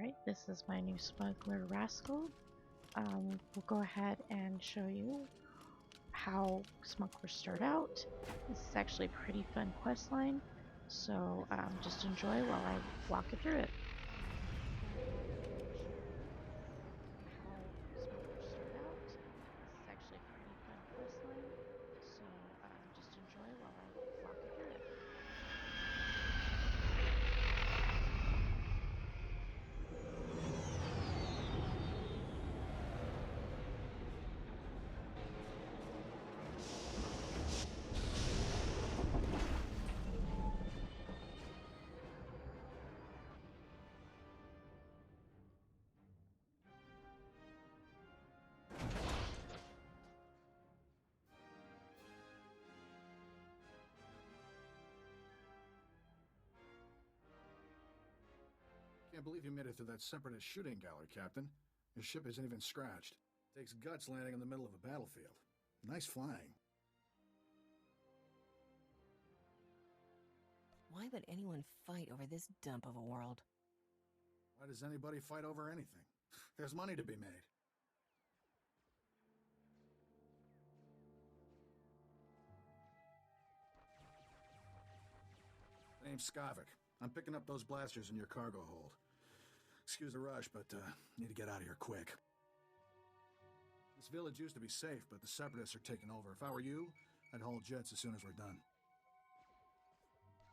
Alright, this is my new Smuggler Rascal. We'll go ahead and show you how smugglers start out. This is actually a pretty fun quest line, so just enjoy while I walk you through it. Can't believe you made it through that Separatist shooting gallery, Captain. Your ship isn't even scratched. Takes guts landing in the middle of a battlefield. Nice flying. Why would anyone fight over this dump of a world? Why does anybody fight over anything? There's money to be made. My name's Skavik. I'm picking up those blasters in your cargo hold. Excuse the rush, but need to get out of here quick. This village used to be safe, but the Separatists are taking over. If I were you, I'd haul jets as soon as we're done.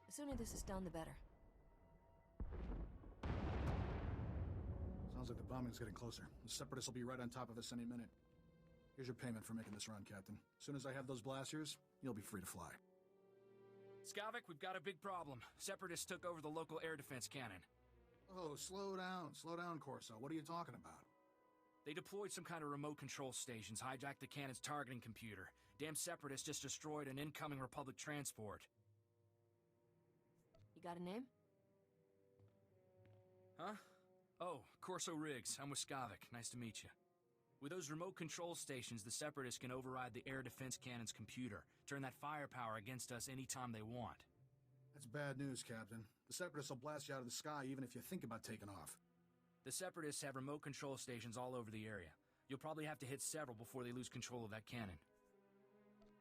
The sooner this is done, the better. Sounds like the bombing's getting closer. The Separatists will be right on top of us any minute. Here's your payment for making this run, Captain. As soon as I have those blasters, you'll be free to fly. Skavik, we've got a big problem. Separatists took over the local air defense cannon. Oh, slow down, Corso. What are you talking about? They deployed some kind of remote control stations, hijacked the cannon's targeting computer. Damn Separatists just destroyed an incoming Republic transport. You got a name? Huh? Oh, Corso Riggs. I'm with Skavik. Nice to meet you. With those remote control stations, the Separatists can override the air defense cannon's computer, turn that firepower against us anytime they want. That's bad news, Captain. The Separatists will blast you out of the sky even if you think about taking off. The Separatists have remote control stations all over the area. You'll probably have to hit several before they lose control of that cannon.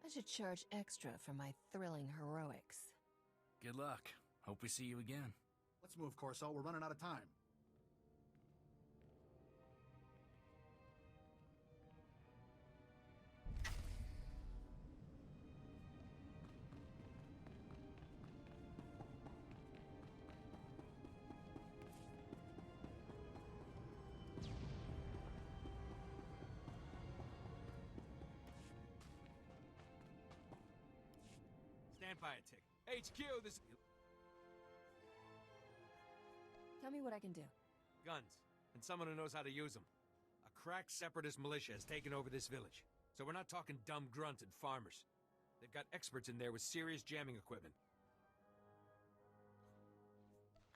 I should charge extra for my thrilling heroics. Good luck. Hope we see you again. Let's move, Corso. We're running out of time. Stand by a tick. HQ, this... Tell me what I can do. Guns, and someone who knows how to use them. A crack Separatist militia has taken over this village. So we're not talking dumb grunts and farmers. They've got experts in there with serious jamming equipment.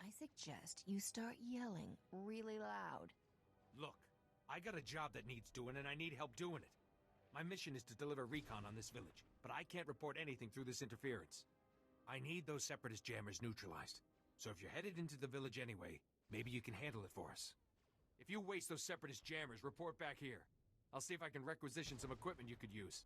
I suggest you start yelling really loud. Look, I got a job that needs doing and I need help doing it. My mission is to deliver recon on this village, but I can't report anything through this interference. I need those Separatist jammers neutralized. So if you're headed into the village anyway, maybe you can handle it for us. If you waste those Separatist jammers, report back here. I'll see if I can requisition some equipment you could use.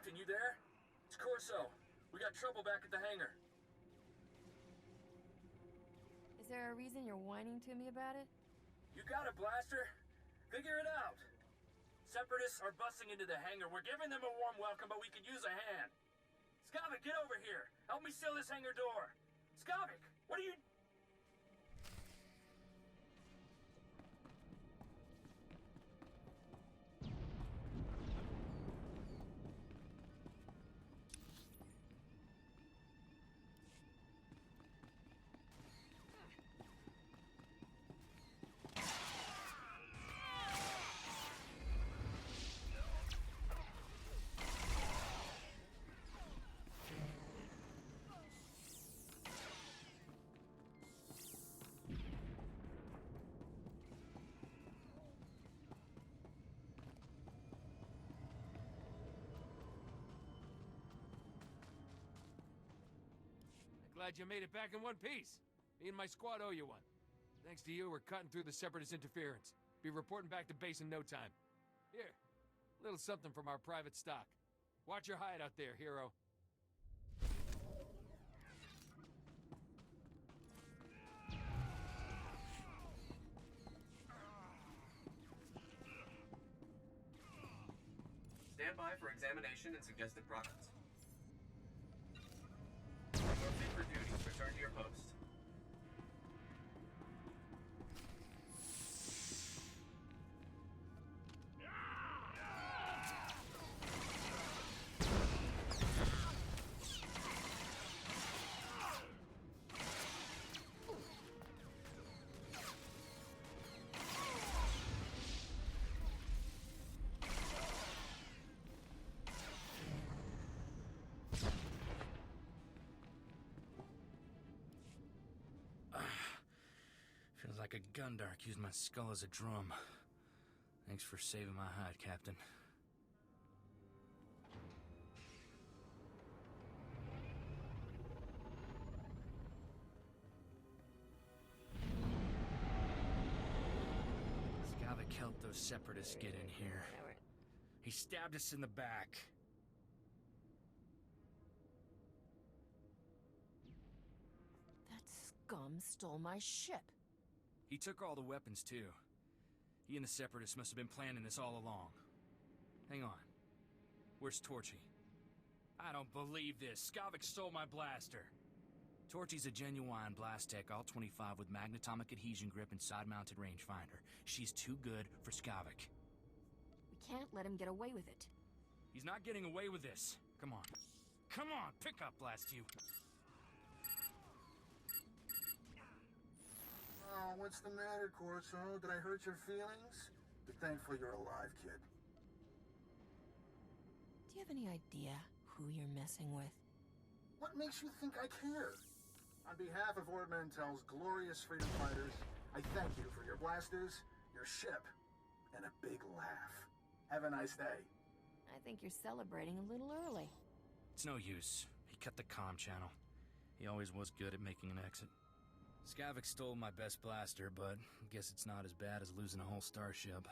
Captain, you there? It's Corso. We got trouble back at the hangar. Is there a reason you're whining to me about it? You got it, Blaster. Figure it out. Separatists are busting into the hangar. We're giving them a warm welcome, but we could use a hand. Skavik, get over here. Help me seal this hangar door. Skavik, what are you... Glad you made it back in one piece. Me and my squad owe you one. Thanks to you, we're cutting through the Separatist interference. Be reporting back to base in no time. Here, a little something from our private stock. Watch your hide out there, hero. Stand by for examination and suggested products. You're fit for duty. Return to your post. Feels like a gundark used my skull as a drum. Thanks for saving my hide, Captain. Skavik helped those Separatists get in here. He stabbed us in the back. That scum stole my ship. He took all the weapons, too. He and the Separatists must have been planning this all along. Hang on. Where's Torchy? I don't believe this. Skavik stole my blaster. Torchy's a genuine blast tech, all 25 with magnetomic adhesion grip and side-mounted rangefinder. She's too good for Skavik. We can't let him get away with it. He's not getting away with this. Come on. Come on, pick up, blast you. Oh, what's the matter, Corso? Did I hurt your feelings? Be thankful you're alive, kid. Do you have any idea who you're messing with? What makes you think I care? On behalf of Ord Mantell's glorious freedom fighters, I thank you for your blasters, your ship, and a big laugh. Have a nice day. I think you're celebrating a little early. It's no use. He cut the comm channel. He always was good at making an exit. Skavik stole my best blaster, but I guess it's not as bad as losing a whole starship.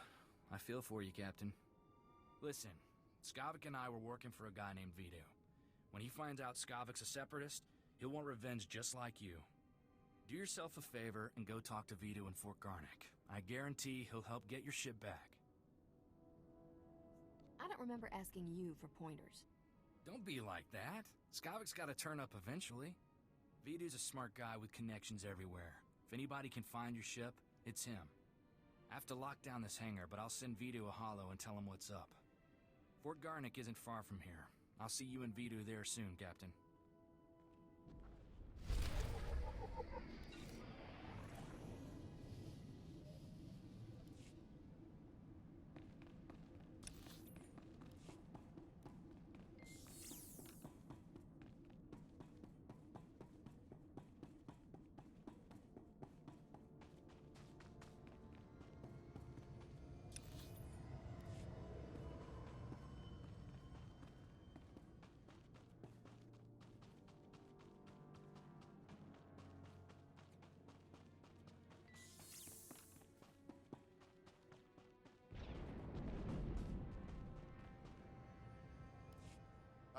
I feel for you, Captain. Listen, Skavik and I were working for a guy named Vito. When he finds out Skavik's a Separatist, he'll want revenge just like you. Do yourself a favor and go talk to Vito in Fort Garnick. I guarantee he'll help get your ship back. I don't remember asking you for pointers. Don't be like that. Skavik's gotta turn up eventually. Vito's a smart guy with connections everywhere. If anybody can find your ship, it's him. I have to lock down this hangar, but I'll send Vito a holo and tell him what's up. Fort Garnick isn't far from here. I'll see you and Vito there soon, Captain.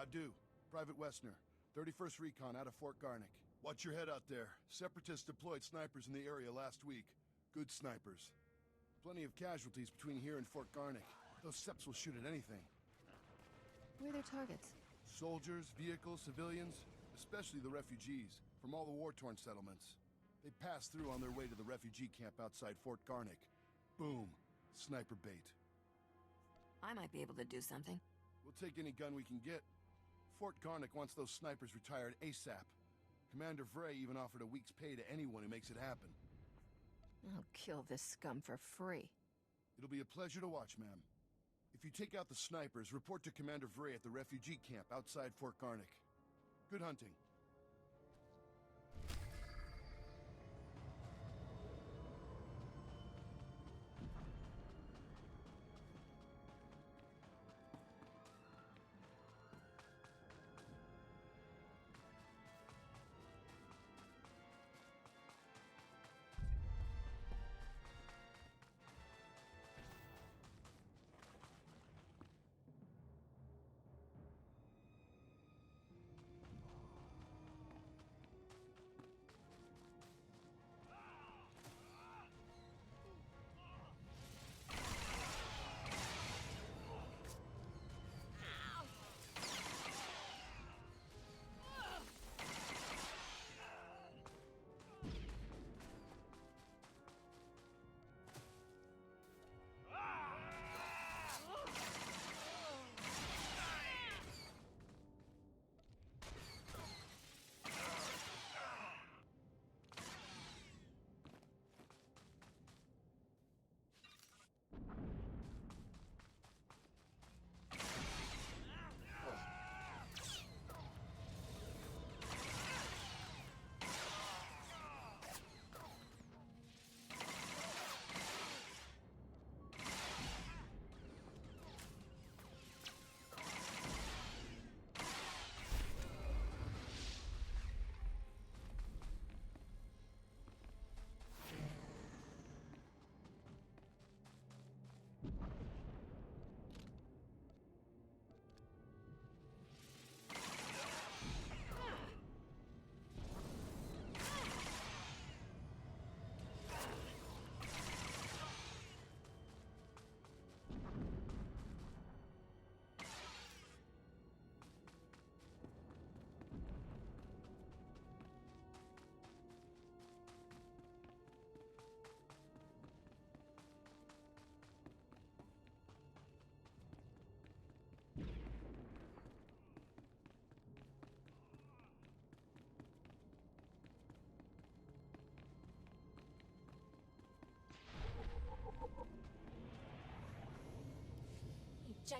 I do. Private Westner, 31st Recon out of Fort Garnick. Watch your head out there. Separatists deployed snipers in the area last week. Good snipers. Plenty of casualties between here and Fort Garnick. Those Seps will shoot at anything. Who are their targets? Soldiers, vehicles, civilians, especially the refugees from all the war-torn settlements. They pass through on their way to the refugee camp outside Fort Garnick. Boom. Sniper bait. I might be able to do something. We'll take any gun we can get. Fort Garnick wants those snipers retired ASAP. Commander Vray even offered a week's pay to anyone who makes it happen. I'll kill this scum for free. It'll be a pleasure to watch, ma'am. If you take out the snipers, report to Commander Vray at the refugee camp outside Fort Garnick. Good hunting.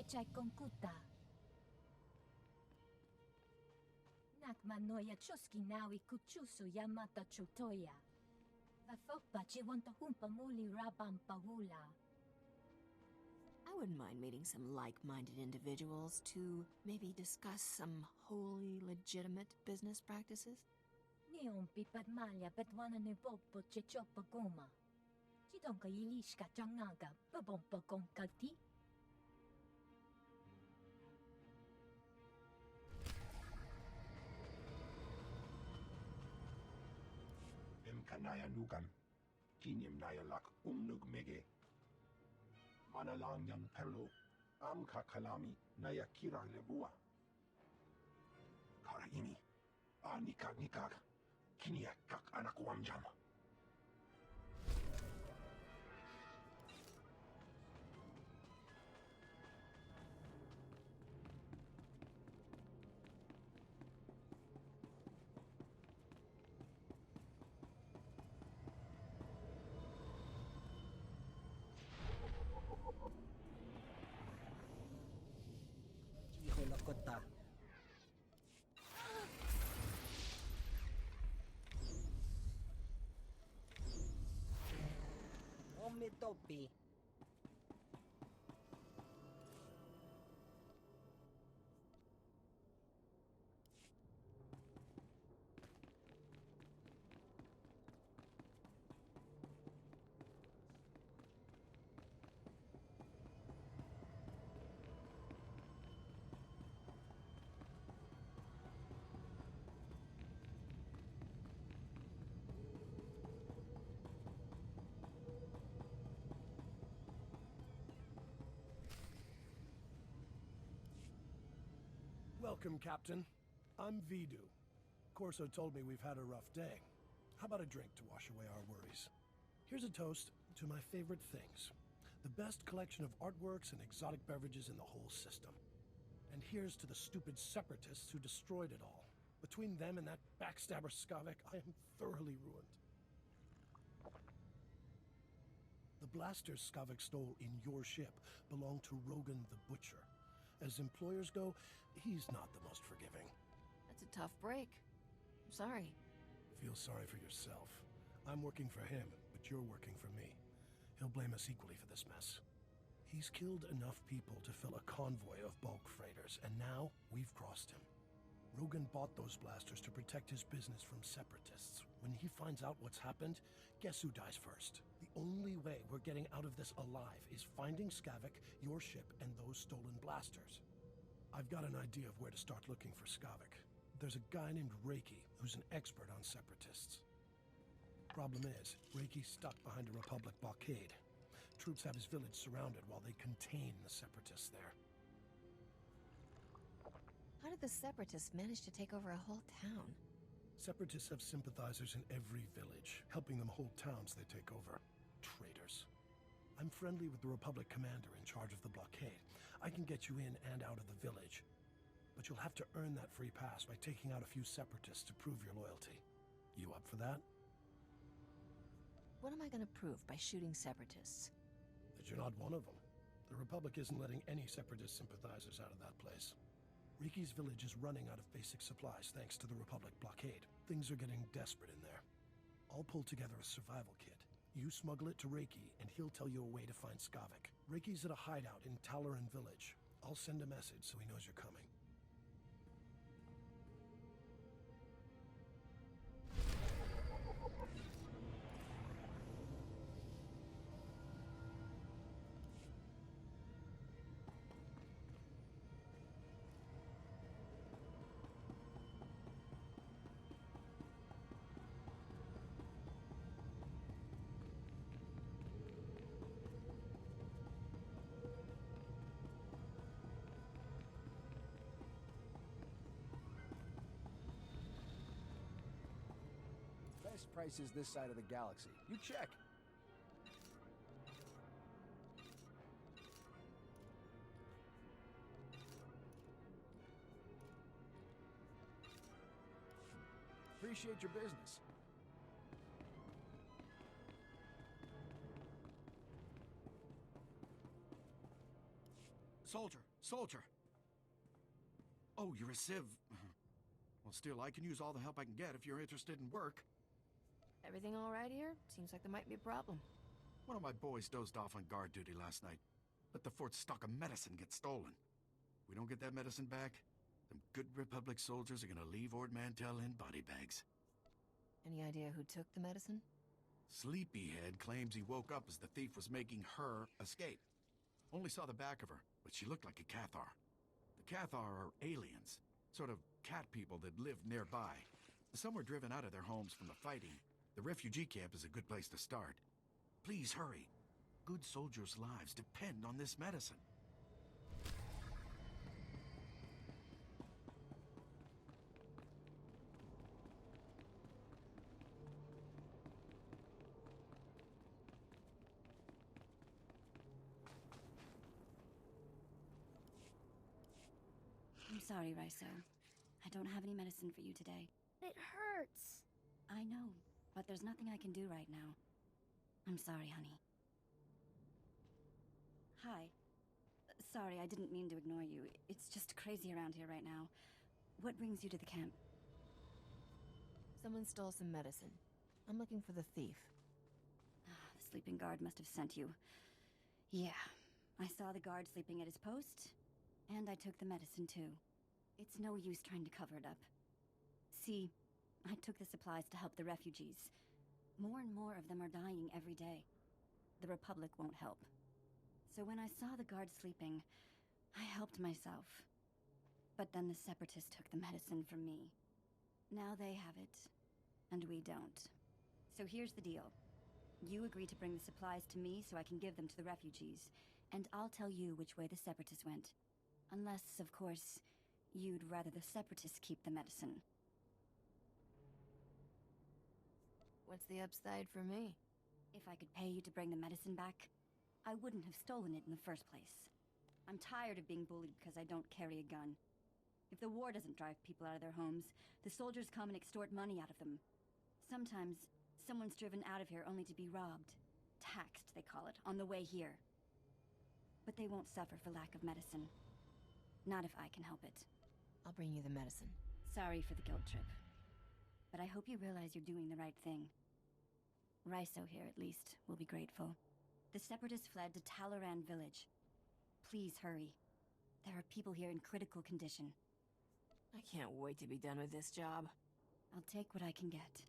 Chai Konkuta. Nakmanoya Chuski Nawi Kuchusu Yamata Chutoya. Vafopa Chiwanta Humpa Muli Rabam Pagula. I wouldn't mind meeting some like-minded individuals to maybe discuss some wholly legitimate business practices. Neon Pipadmalia Petwana Nivopo Chichopa Goma. Chidonka Yilishka Changaga Babompa Gonkati. Kanaya Nukan, Kinyam Nayalak, Umnug Mege, Manalang Yang Perlo, Amka Kalami, Nayakira Lebua, Karaimi, Anikak Nikak, Kiniakak Anakwamjam. Kota. Omitopi. Welcome, Captain. I'm Vidu. Corso told me we've had a rough day. How about a drink to wash away our worries? Here's a toast to my favorite things. The best collection of artworks and exotic beverages in the whole system. And here's to the stupid separatists who destroyed it all. Between them and that backstabber Skavek, I am thoroughly ruined. The blasters Skavek stole in your ship belong to Rogan the Butcher. As employers go, he's not the most forgiving. That's a tough break. I'm sorry. Feel sorry for yourself. I'm working for him, but you're working for me. He'll blame us equally for this mess. He's killed enough people to fill a convoy of bulk freighters, and now we've crossed him. Rogan bought those blasters to protect his business from separatists. When he finds out what's happened, guess who dies first? The only way we're getting out of this alive is finding Skavek, your ship, and those stolen blasters. I've got an idea of where to start looking for Skavek. There's a guy named Reiki who's an expert on separatists. Problem is, Reiki's stuck behind a Republic blockade. Troops have his village surrounded while they contain the separatists there. How did the Separatists manage to take over a whole town? Separatists have sympathizers in every village, helping them hold towns they take over. Traitors. I'm friendly with the Republic commander in charge of the blockade. I can get you in and out of the village. But you'll have to earn that free pass by taking out a few separatists to prove your loyalty. You up for that? What am I going to prove by shooting Separatists? That you're not one of them. The Republic isn't letting any separatist sympathizers out of that place. Reiki's village is running out of basic supplies thanks to the Republic blockade. Things are getting desperate in there. I'll pull together a survival kit. You smuggle it to Reiki, and he'll tell you a way to find Skavek. Reiki's at a hideout in Talaran village. I'll send a message so he knows you're coming. Best prices this side of the galaxy. You check. Appreciate your business. Soldier. Oh, you're a civ. Well, still, I can use all the help I can get if you're interested in work. Everything all right here? Seems like there might be a problem. One of my boys dozed off on guard duty last night. Let the fort's stock of medicine get stolen. If we don't get that medicine back, them good Republic soldiers are gonna leave Ord Mantell in body bags. Any idea who took the medicine? Sleepyhead claims he woke up as the thief was making her escape. Only saw the back of her, but she looked like a Cathar. The Cathar are aliens, sort of cat people that live nearby. Some were driven out of their homes from the fighting. The refugee camp is a good place to start. Please hurry. Good soldiers' lives depend on this medicine. I'm sorry, Raiso. I don't have any medicine for you today. It hurts. I know, but there's nothing I can do right now. I'm sorry, honey. Hi. Sorry, I didn't mean to ignore you. It's just crazy around here right now. What brings you to the camp? Someone stole some medicine. I'm looking for the thief. The sleeping guard must have sent you. Yeah, I saw the guard sleeping at his post, and I took the medicine too. It's no use trying to cover it up. See, I took the supplies to help the refugees. More and more of them are dying every day. The Republic won't help. So when I saw the guard sleeping, I helped myself. But then the Separatists took the medicine from me. Now they have it, and we don't. So here's the deal. You agree to bring the supplies to me so I can give them to the refugees, and I'll tell you which way the Separatists went. Unless, of course, you'd rather the Separatists keep the medicine. What's the upside for me? If I could pay you to bring the medicine back, I wouldn't have stolen it in the first place. I'm tired of being bullied because I don't carry a gun. If the war doesn't drive people out of their homes, the soldiers come and extort money out of them. Sometimes, someone's driven out of here only to be robbed. Taxed, they call it, on the way here. But they won't suffer for lack of medicine. Not if I can help it. I'll bring you the medicine. Sorry for the guilt trip. But I hope you realize you're doing the right thing. Raiso here, at least, will be grateful. The Separatists fled to Talaran village. Please hurry. There are people here in critical condition. I can't wait to be done with this job. I'll take what I can get.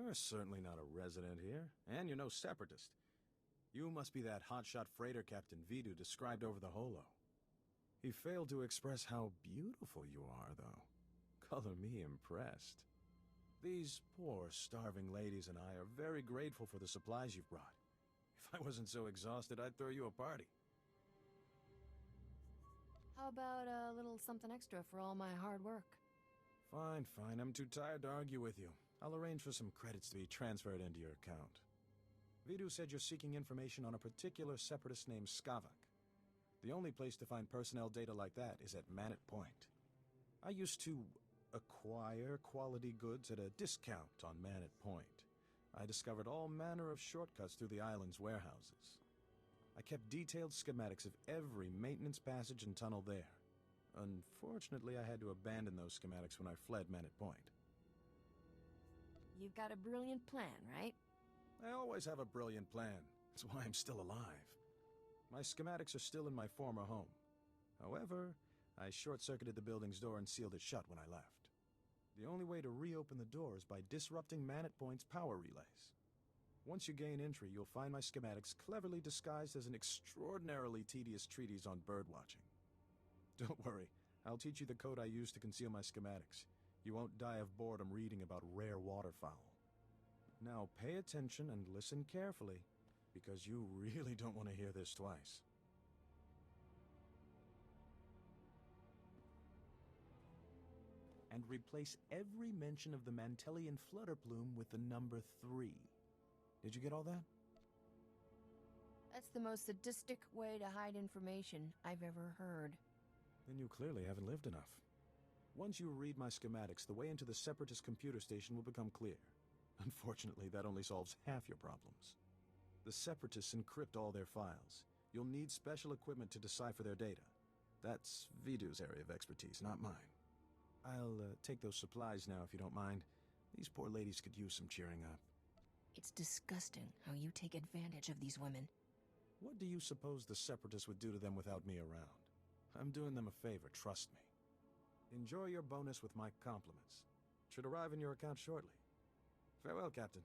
You're certainly not a resident here, and you're no separatist. You must be that hotshot freighter Captain Vidu described over the holo. He failed to express how beautiful you are, though. Color me impressed. These poor, starving ladies and I are very grateful for the supplies you've brought. If I wasn't so exhausted, I'd throw you a party. How about a little something extra for all my hard work? Fine, fine. I'm too tired to argue with you. I'll arrange for some credits to be transferred into your account. Vidu said you're seeking information on a particular separatist named Skavak. The only place to find personnel data like that is at Manit Point. I used to acquire quality goods at a discount on Manit Point. I discovered all manner of shortcuts through the island's warehouses. I kept detailed schematics of every maintenance passage and tunnel there. Unfortunately, I had to abandon those schematics when I fled Manit Point. You've got a brilliant plan, right? I always have a brilliant plan. That's why I'm still alive. My schematics are still in my former home. However, I short-circuited the building's door and sealed it shut when I left. The only way to reopen the door is by disrupting Manit Point's power relays. Once you gain entry, you'll find my schematics cleverly disguised as an extraordinarily tedious treatise on birdwatching. Don't worry, I'll teach you the code I use to conceal my schematics. You won't die of boredom reading about rare waterfowl. Now pay attention and listen carefully, because you really don't want to hear this twice. And replace every mention of the Mantellian flutter plume with the number 3. Did you get all that? That's the most sadistic way to hide information I've ever heard. Then you clearly haven't lived enough. Once you read my schematics, the way into the Separatist computer station will become clear. Unfortunately, that only solves half your problems. The Separatists encrypt all their files. You'll need special equipment to decipher their data. That's Vidu's area of expertise, not mine. I'll take those supplies now, if you don't mind. These poor ladies could use some cheering up. It's disgusting how you take advantage of these women. What do you suppose the Separatists would do to them without me around? I'm doing them a favor, trust me. Enjoy your bonus with my compliments. Should arrive in your account shortly. Farewell, Captain.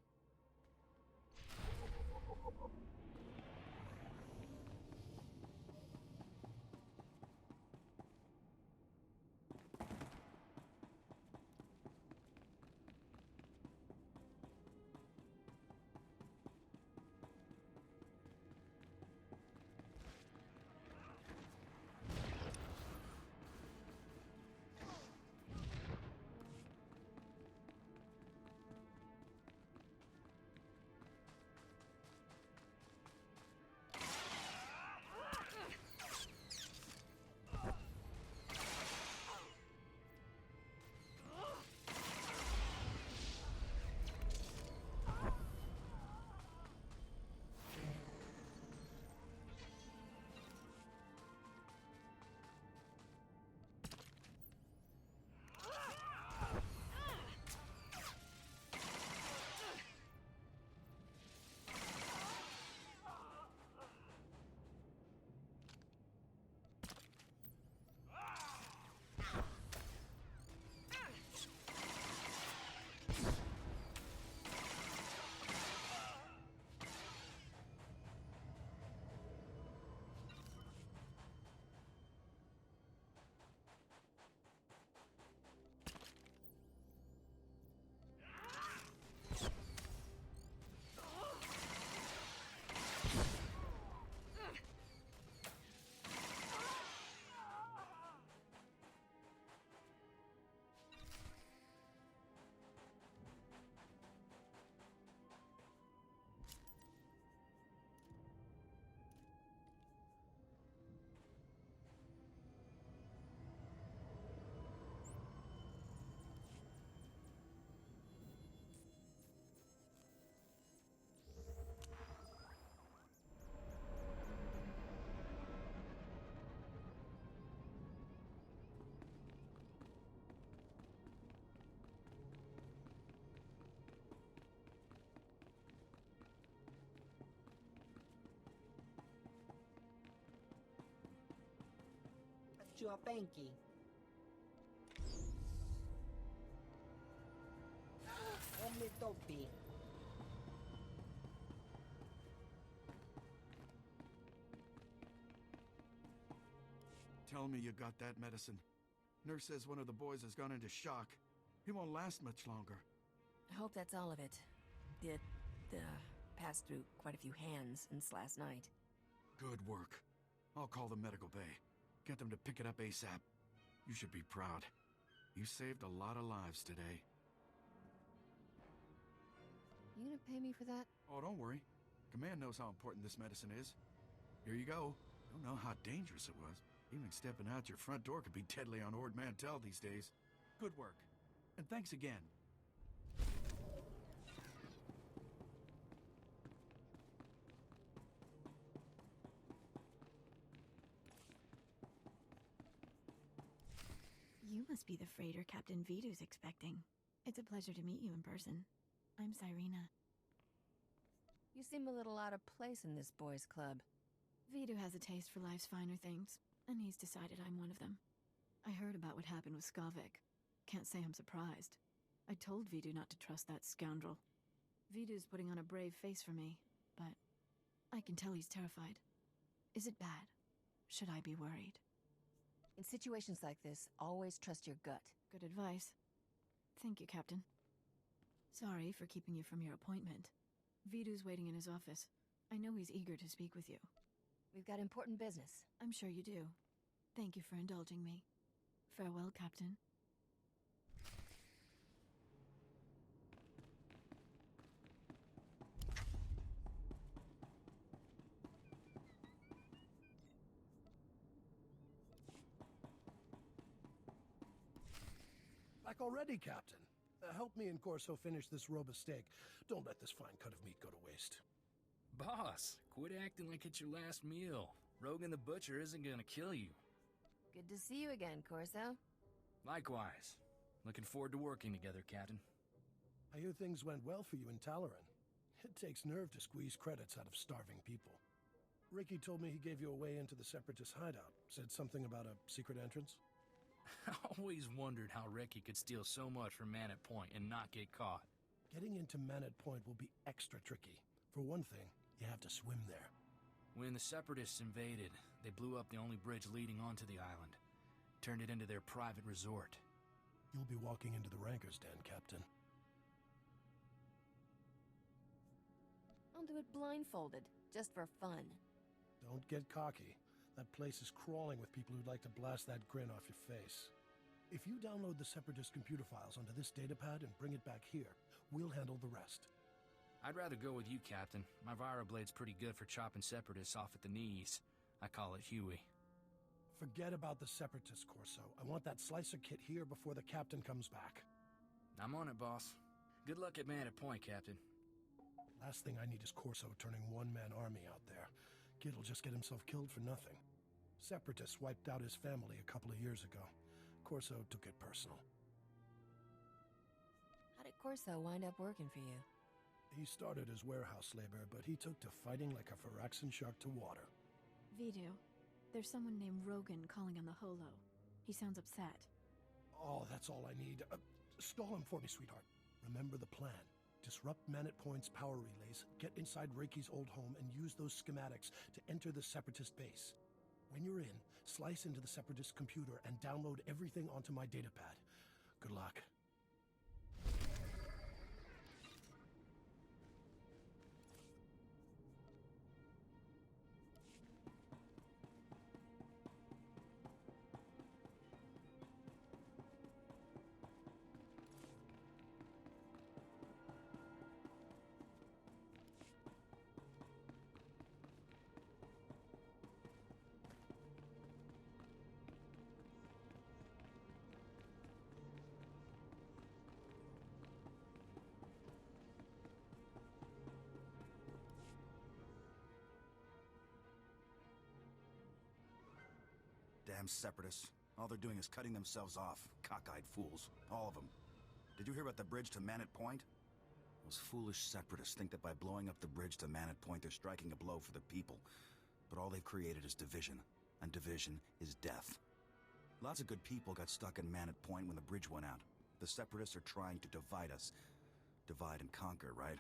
Chuapenki. Omitopi. Tell me you got that medicine. Nurse says one of the boys has gone into shock. He won't last much longer. I hope that's all of it. It, passed through quite a few hands since last night. Good work. I'll call the medical bay. Get them to pick it up ASAP. You should be proud. You saved a lot of lives today. You gonna pay me for that? Oh, don't worry. Command knows how important this medicine is. Here you go. Don't know how dangerous it was. Even stepping out your front door could be deadly on Ord Mantell these days. Good work. And thanks again. You must be the freighter Captain Vidu's expecting. It's a pleasure to meet you in person. I'm Cyrena. You seem a little out of place in this boys' club. Vidu has a taste for life's finer things, and he's decided I'm one of them. I heard about what happened with Skavik. Can't say I'm surprised. I told Vidu not to trust that scoundrel. Vidu's putting on a brave face for me, but I can tell he's terrified. Is it bad? Should I be worried? In situations like this, always trust your gut. Good advice. Thank you, Captain. Sorry for keeping you from your appointment. Vidu's waiting in his office. I know he's eager to speak with you. We've got important business. I'm sure you do. Thank you for indulging me. Farewell, Captain. Back already, Captain. Help me and Corso finish this robe of steak. Don't let this fine cut of meat go to waste. Boss, quit acting like it's your last meal. Rogan the Butcher isn't gonna kill you. Good to see you again, Corso. Likewise. Looking forward to working together, Captain. I hear things went well for you in Talaran. It takes nerve to squeeze credits out of starving people. Ricky told me he gave you a way into the Separatist hideout. Said something about a secret entrance? I always wondered how Ricky could steal so much from Man at Point and not get caught. Getting into Man at Point will be extra tricky. For one thing, you have to swim there. When the Separatists invaded, they blew up the only bridge leading onto the island. Turned it into their private resort. You'll be walking into the Ranker's Den, Captain. I'll do it blindfolded, just for fun. Don't get cocky. That place is crawling with people who'd like to blast that grin off your face. If you download the Separatist computer files onto this datapad and bring it back here, we'll handle the rest. I'd rather go with you, Captain. My Viroblade's pretty good for chopping Separatists off at the knees. I call it Huey. Forget about the Separatist, Corso. I want that slicer kit here before the Captain comes back. I'm on it, boss. Good luck at Man at Point, Captain. Last thing I need is Corso turning one-man army out there. Kid'll just get himself killed for nothing. Separatists wiped out his family a couple of years ago. Corso took it personal. How did Corso wind up working for you? He started as warehouse labor, but he took to fighting like a Phyraxan shark to water. Vidu, there's someone named Rogan calling on the Holo. He sounds upset. Oh, that's all I need. Stall him for me, sweetheart. Remember the plan. Disrupt Man at Point's power relays, get inside Reiki's old home, and use those schematics to enter the Separatist base. When you're in, slice into the Separatist computer and download everything onto my datapad. Good luck. Damn Separatists. All they're doing is cutting themselves off. Cockeyed fools. All of them. Did you hear about the bridge to Man at Point? Those foolish Separatists think that by blowing up the bridge to Man at Point, they're striking a blow for the people. But all they've created is division. And division is death. Lots of good people got stuck in Man at Point when the bridge went out. The Separatists are trying to divide us. Divide and conquer, right?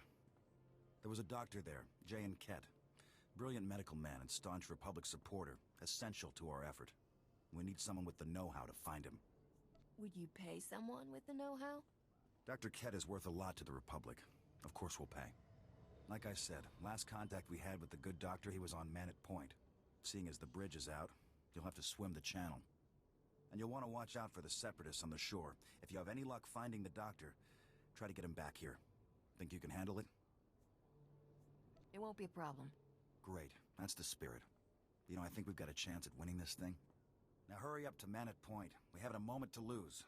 There was a doctor there, J.N. Kett. Brilliant medical man and staunch Republic supporter. Essential to our effort. We need someone with the know-how to find him. Would you pay someone with the know-how? Dr. Kett is worth a lot to the Republic. Of course we'll pay. Like I said, last contact we had with the good doctor, he was on Man at Point. Seeing as the bridge is out, you'll have to swim the channel. And you'll want to watch out for the Separatists on the shore. If you have any luck finding the doctor, try to get him back here. Think you can handle it? It won't be a problem. Great. That's the spirit. You know, I think we've got a chance at winning this thing. Now hurry up to Man at Point. We haven't a moment to lose.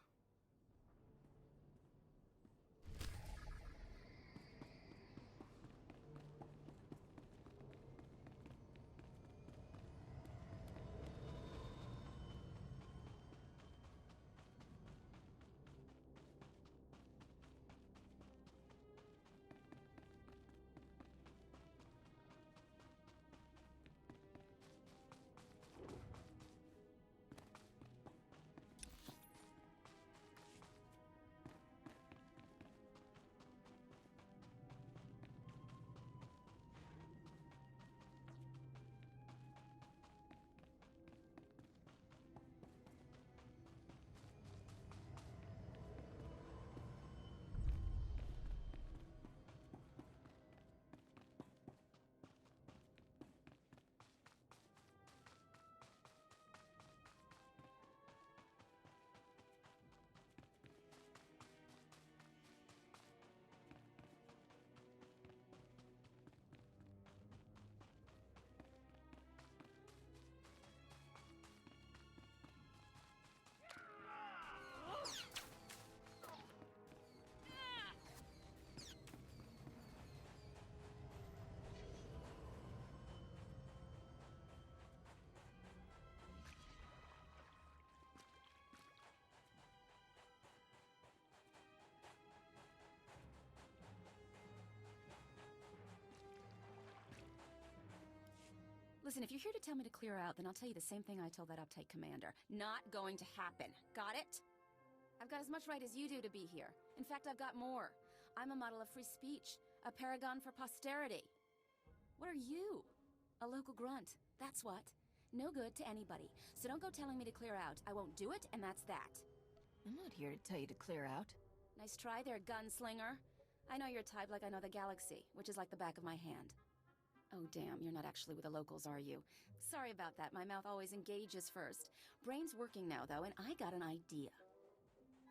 Listen, if you're here to tell me to clear out, then I'll tell you the same thing I told that uptight commander. Not going to happen. Got it? I've got as much right as you do to be here. In fact, I've got more. I'm a model of free speech, a paragon for posterity. What are you? A local grunt. That's what. No good to anybody. So don't go telling me to clear out. I won't do it, and that's that. I'm not here to tell you to clear out. Nice try there, gunslinger. I know your type like I know the galaxy, which is like the back of my hand. Oh, damn, you're not actually with the locals, are you? Sorry about that. My mouth always engages first. Brain's working now, though, and I got an idea.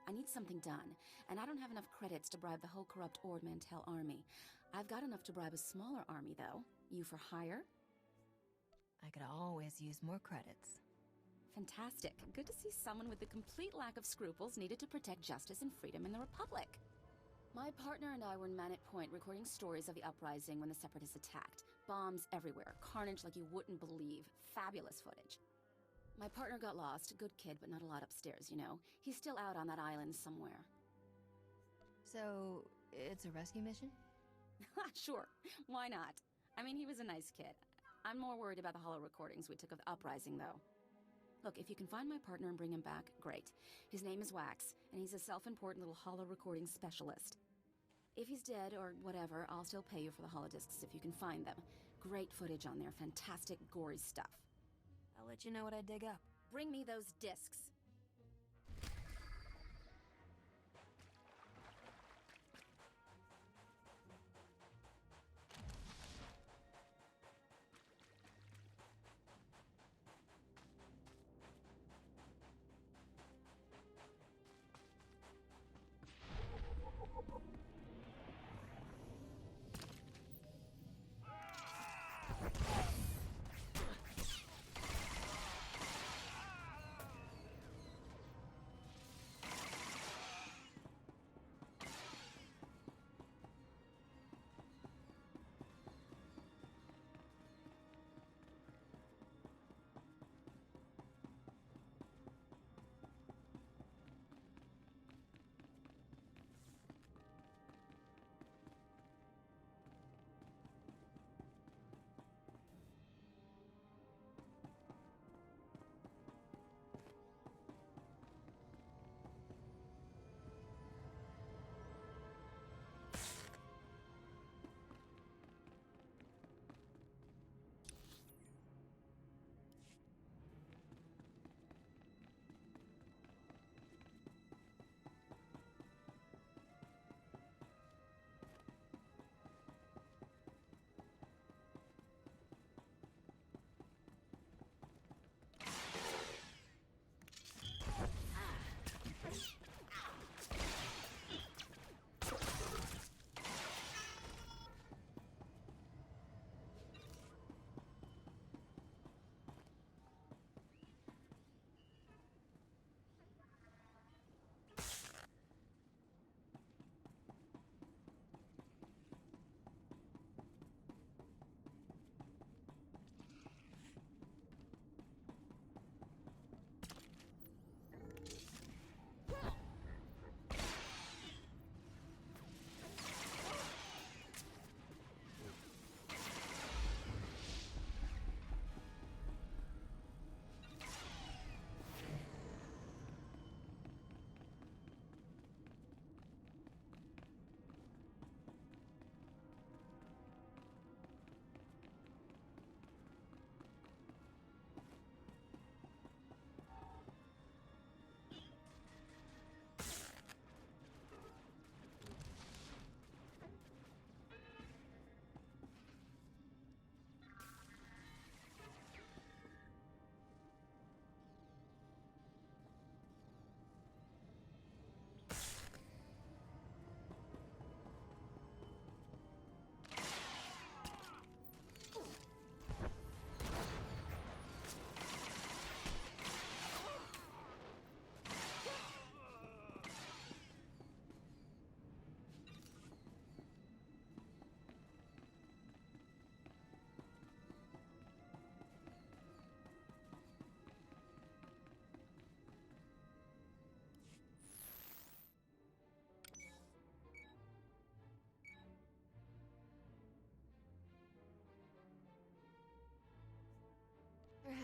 I need something done, and I don't have enough credits to bribe the whole corrupt Ord Mantell army. I've got enough to bribe a smaller army, though. You for hire? I could always use more credits. Fantastic. Good to see someone with the complete lack of scruples needed to protect justice and freedom in the Republic. My partner and I were in Manette Point recording stories of the uprising when the Separatists attacked. Bombs everywhere, carnage like you wouldn't believe. Fabulous footage. My partner got lost. Good kid, but not a lot upstairs, you know. He's still out on that island somewhere. So, it's a rescue mission? Sure. Why not? I mean, he was a nice kid. I'm more worried about the hollow recordings we took of the uprising, though. Look, if you can find my partner and bring him back, great. His name is Wax, and he's a self-important little hollow recording specialist. If he's dead or whatever, I'll still pay you for the holodiscs if you can find them. Great footage on there, fantastic, gory stuff. I'll let you know what I dig up. Bring me those discs.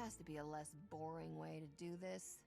has to be a less boring way to do this.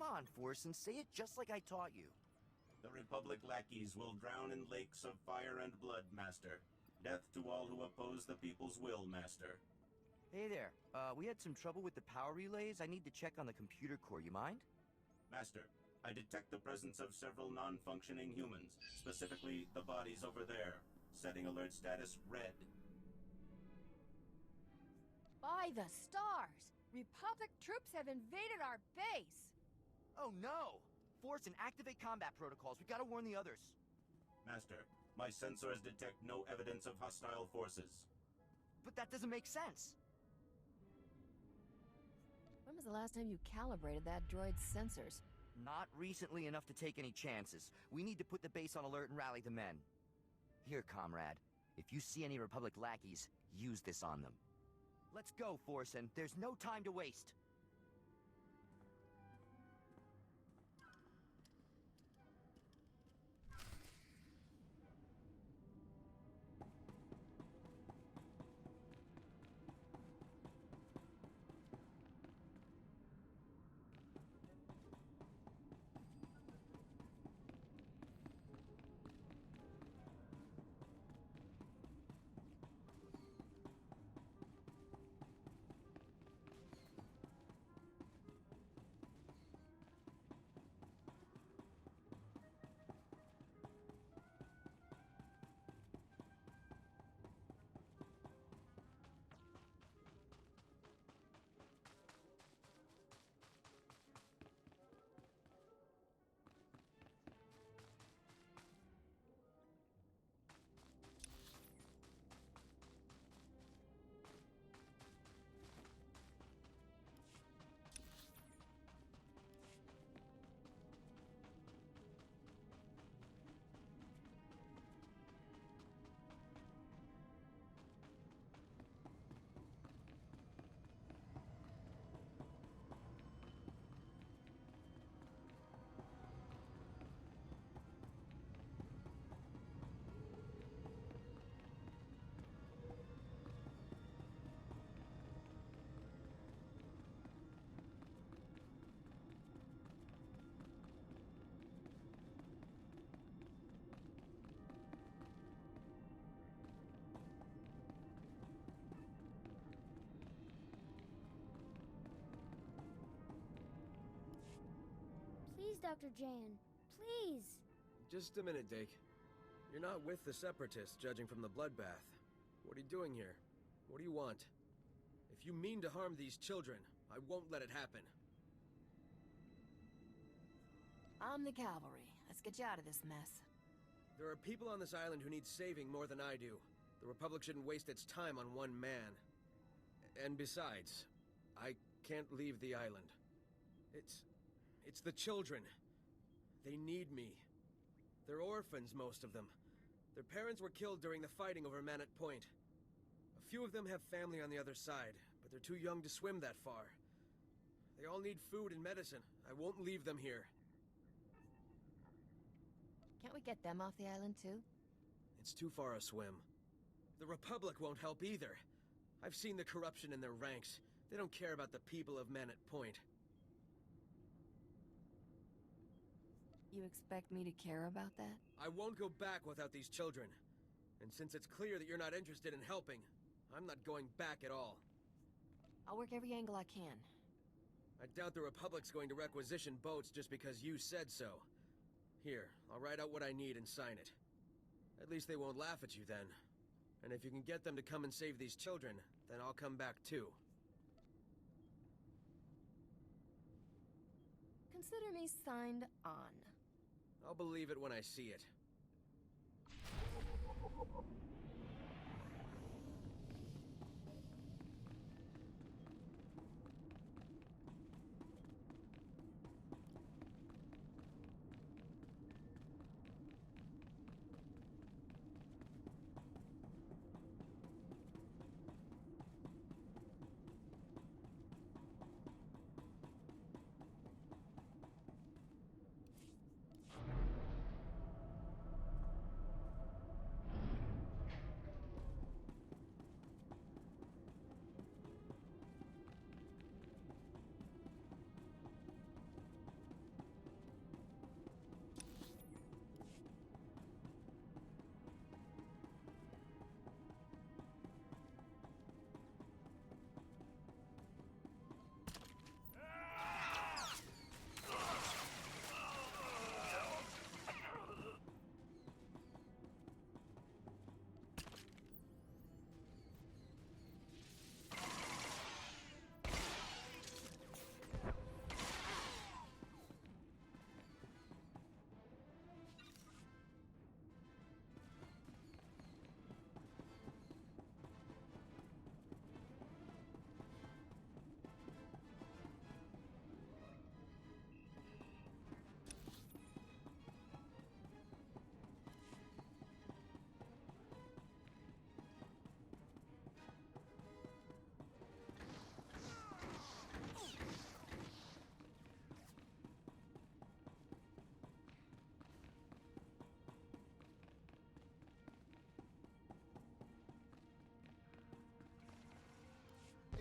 Come on, Forsen, say it just like I taught you. The Republic lackeys will drown in lakes of fire and blood, Master. Death to all who oppose the people's will, Master. Hey there, we had some trouble with the power relays. I need to check on the computer core, you mind? Master, I detect the presence of several non-functioning humans, specifically the bodies over there. Setting alert status red. By the stars! Republic troops have invaded our base! Oh no! Forsen, activate combat protocols. We gotta warn the others. Master, my sensors detect no evidence of hostile forces. But that doesn't make sense. When was the last time you calibrated that droid's sensors? Not recently enough to take any chances. We need to put the base on alert and rally the men. Here, comrade. If you see any Republic lackeys, use this on them. Let's go, Forsen. There's no time to waste. Dr. Jan. Please. Just a minute, Dake. You're not with the Separatists, judging from the bloodbath. What are you doing here? What do you want? If you mean to harm these children, I won't let it happen. I'm the cavalry. Let's get you out of this mess. There are people on this island who need saving more than I do. The Republic shouldn't waste its time on one man. And besides, I can't leave the island. It's the children. They need me. They're orphans, most of them. Their parents were killed during the fighting over Manat Point. A few of them have family on the other side, but they're too young to swim that far. They all need food and medicine. I won't leave them here. Can't we get them off the island, too? It's too far a swim. The Republic won't help either. I've seen the corruption in their ranks. They don't care about the people of Manat Point. You expect me to care about that? I won't go back without these children. And since it's clear that you're not interested in helping, I'm not going back at all. I'll work every angle I can. I doubt the Republic's going to requisition boats just because you said so. Here, I'll write out what I need and sign it. At least they won't laugh at you then. And if you can get them to come and save these children, then I'll come back too. Consider me signed on. I'll believe it when I see it.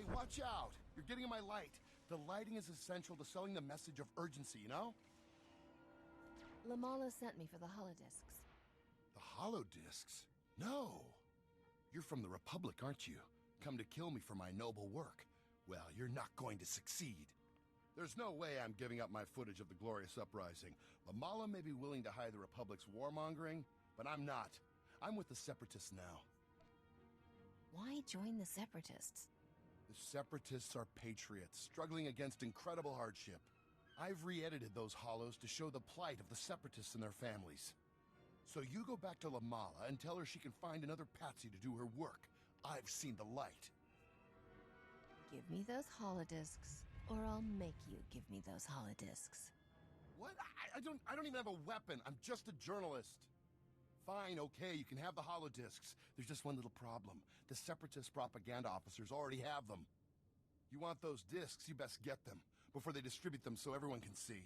Hey, watch out! You're getting in my light. The lighting is essential to selling the message of urgency, you know? Lamala sent me for the holodiscs. The holodiscs? No! You're from the Republic, aren't you? Come to kill me for my noble work. Well, you're not going to succeed. There's no way I'm giving up my footage of the glorious uprising. Lamala may be willing to hide the Republic's warmongering, but I'm not. I'm with the Separatists now. Why join the Separatists? The Separatists are patriots, struggling against incredible hardship. I've re-edited those holos to show the plight of the Separatists and their families. So you go back to Lamala and tell her she can find another patsy to do her work. I've seen the light. Give me those holodiscs, or I'll make you give me those holodiscs. What? I don't even have a weapon. I'm just a journalist. Fine, okay, you can have the holodiscs. There's just one little problem. The Separatist propaganda officers already have them. You want those discs, you best get them, before they distribute them so everyone can see.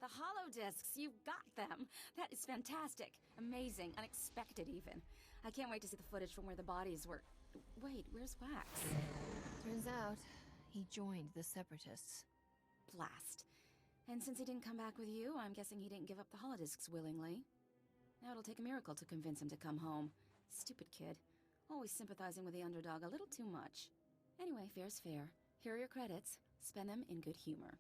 The holodiscs, you've got them. That is fantastic. Amazing. Unexpected, even. I can't wait to see the footage from where the bodies were... Wait, where's Wax? Turns out, he joined the Separatists. Blast. And since he didn't come back with you, I'm guessing he didn't give up the holodiscs willingly. Now it'll take a miracle to convince him to come home. Stupid kid. Always sympathizing with the underdog a little too much. Anyway, fair's fair. Here are your credits. Spend them in good humor.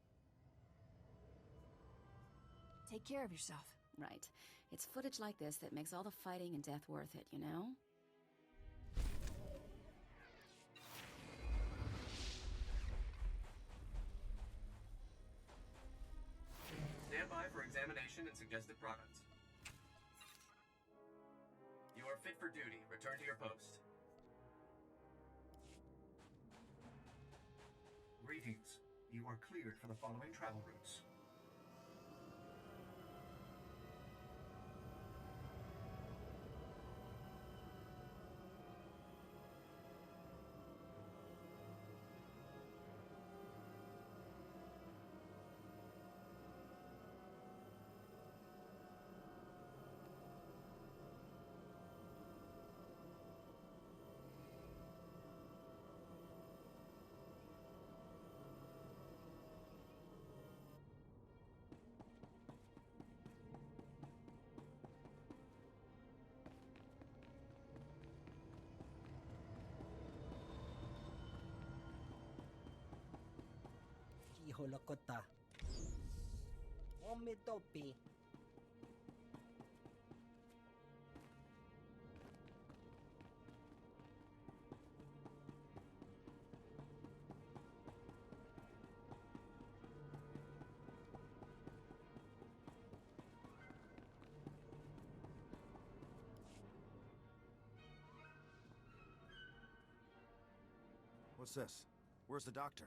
Take care of yourself. Right. It's footage like this that makes all the fighting and death worth it, you know? Stand by for examination and suggested products. You are fit for duty. Return to your post. Greetings. You are cleared for the following travel routes. Holokota. Omitopi. What's this? Where's the doctor?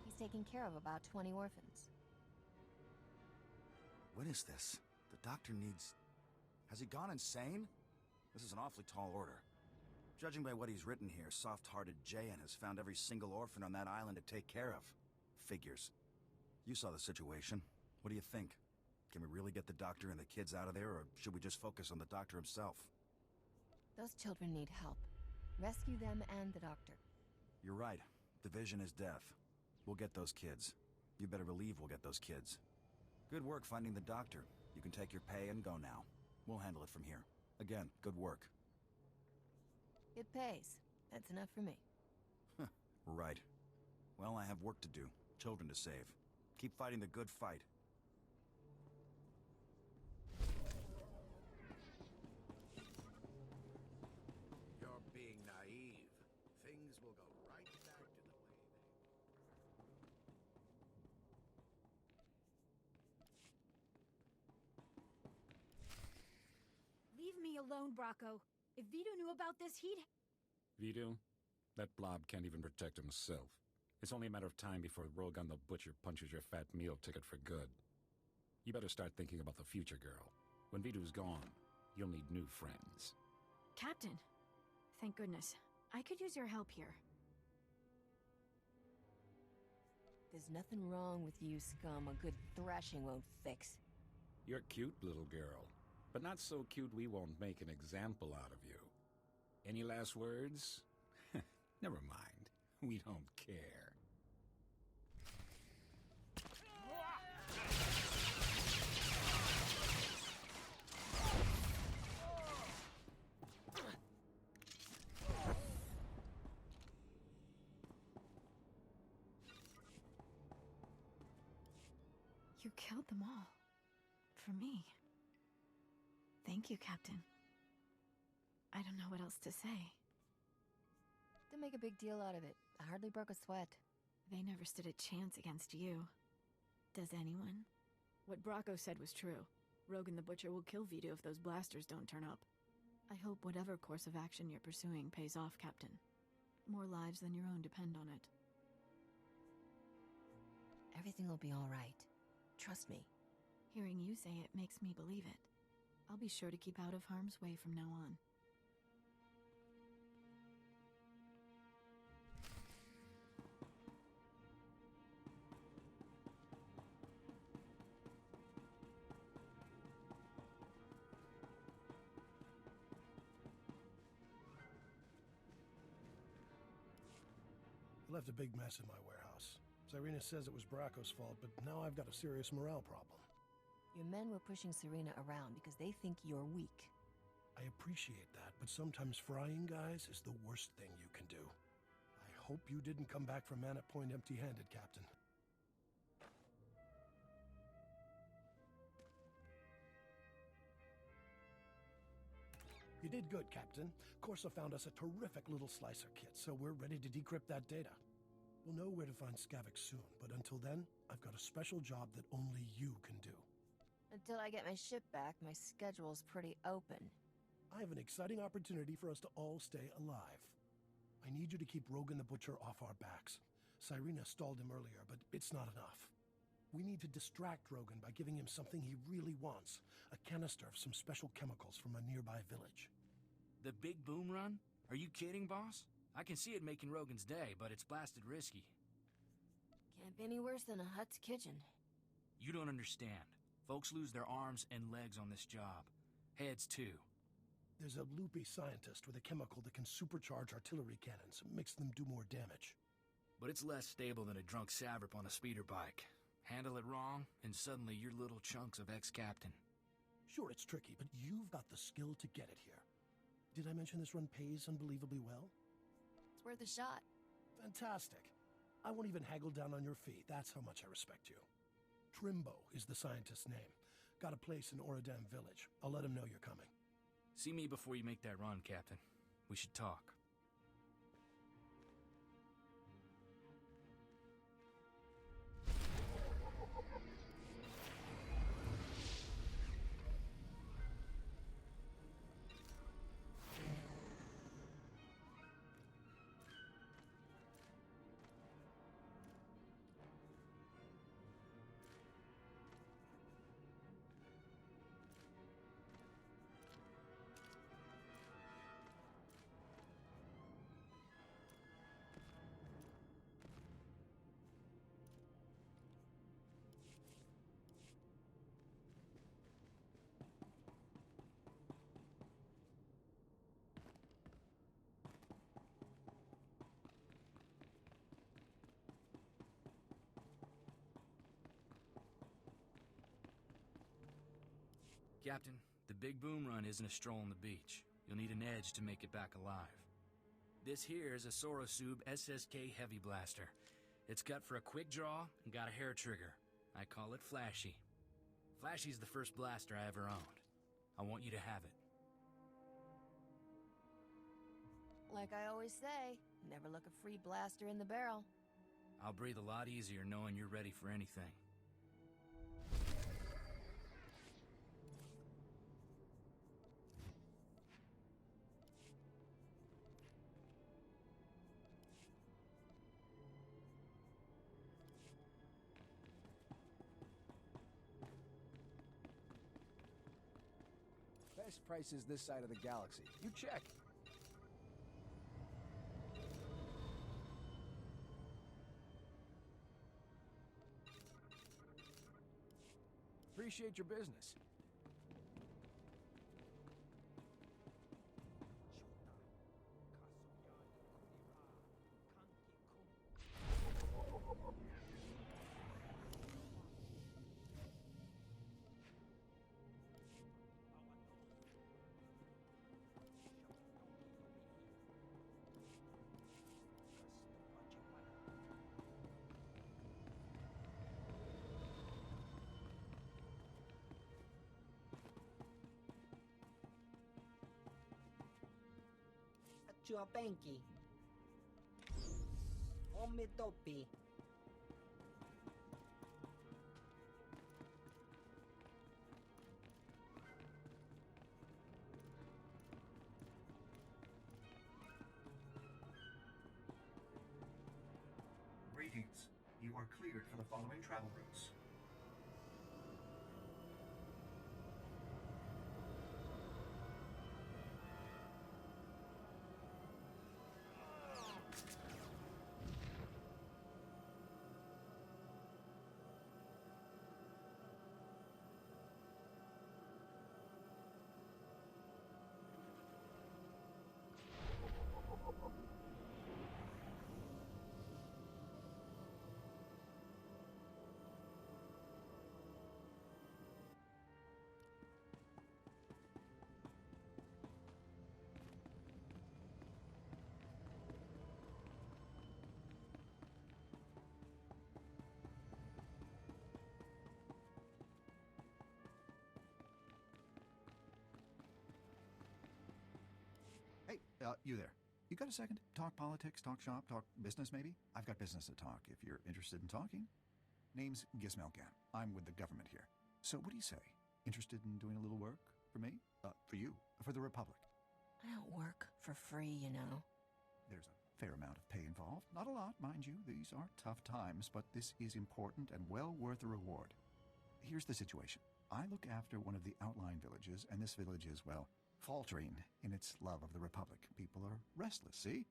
He's taking care of about 20 orphans. When is this? The doctor needs... Has he gone insane? This is an awfully tall order. Judging by what he's written here, soft-hearted Jayan has found every single orphan on that island to take care of. Figures. You saw the situation. What do you think? Can we really get the doctor and the kids out of there, or should we just focus on the doctor himself? Those children need help. Rescue them and the doctor. You're right. Division is death. We'll get those kids. You better believe we'll get those kids. Good work finding the doctor. You can take your pay and go now. We'll handle it from here. Again, good work. It pays. That's enough for me. Right. Well, I have work to do. Children to save. Keep fighting the good fight. You're being naive. Things will go right back to the way they... Leave me alone, Bracco. If Vito knew about this, he'd... Vito? That blob can't even protect himself. It's only a matter of time before Rogan the Butcher punches your fat meal ticket for good. You better start thinking about the future, girl. When Vito's gone, you'll need new friends. Captain! Thank goodness. I could use your help here. There's nothing wrong with you, scum. A good thrashing won't fix. You're cute, little girl. But not so cute we won't make an example out of you. Any last words? Never mind. We don't care. You killed them all. For me. Thank you, Captain. I don't know what else to say. Don't make a big deal out of it. I hardly broke a sweat. They never stood a chance against you. Does anyone? What Bracco said was true. Rogan the Butcher will kill Vito if those blasters don't turn up. I hope whatever course of action you're pursuing pays off, Captain. More lives than your own depend on it. Everything will be all right. Trust me. Hearing you say it makes me believe it. I'll be sure to keep out of harm's way from now on. left a big mess in my warehouse. Cyrena says it was Bracco's fault, but now I've got a serious morale problem. Your men were pushing Serena around because they think you're weak. I appreciate that, but sometimes frying guys is the worst thing you can do. I hope you didn't come back from Manor Point empty-handed, Captain. You did good, Captain. Corso found us a terrific little slicer kit, so we're ready to decrypt that data. We'll know where to find Skavik soon, but until then, I've got a special job that only you can do. Until I get my ship back, my schedule's pretty open. I have an exciting opportunity for us to all stay alive. I need you to keep Rogan the Butcher off our backs. Cyrena stalled him earlier, but it's not enough. We need to distract Rogan by giving him something he really wants. A canister of some special chemicals from a nearby village. The big boom run? Are you kidding, boss? I can see it making Rogan's day, but it's blasted risky. Can't be any worse than a Hut's kitchen. You don't understand. Folks lose their arms and legs on this job. Heads, too. There's a loopy scientist with a chemical that can supercharge artillery cannons, makes them do more damage. But it's less stable than a drunk savrip on a speeder bike. Handle it wrong, and suddenly you're little chunks of ex-captain. Sure, it's tricky, but you've got the skill to get it here. Did I mention this run pays unbelievably well? It's worth a shot. Fantastic. I won't even haggle down on your fee. That's how much I respect you. Trimbo is the scientist's name. Got a place in Oradam village. I'll let him know you're coming. See me before you make that run, Captain. We should talk. Captain, the big boom run isn't a stroll on the beach. You'll need an edge to make it back alive. This here is a Sorosub SSK Heavy Blaster. It's cut for a quick draw and got a hair trigger. I call it Flashy. Flashy's the first blaster I ever owned. I want you to have it. Like I always say, never look a free blaster in the barrel. I'll breathe a lot easier knowing you're ready for anything. Best prices this side of the galaxy. You check. Appreciate your business. SWTOR. Omitopi. Greetings. You are cleared for the following travel routes. You there. You got a second? Talk politics, talk shop, talk business, maybe? I've got business to talk, if you're interested in talking. Name's Gizmelgan. I'm with the government here. So what do you say? Interested in doing a little work for me? For you. For the Republic. I don't work for free, you know. There's a fair amount of pay involved. Not a lot, mind you. These are tough times, but this is important and well worth a reward. Here's the situation. I look after one of the outlying villages, and this village is, well, faltering in its love of the Republic. People are restless, see?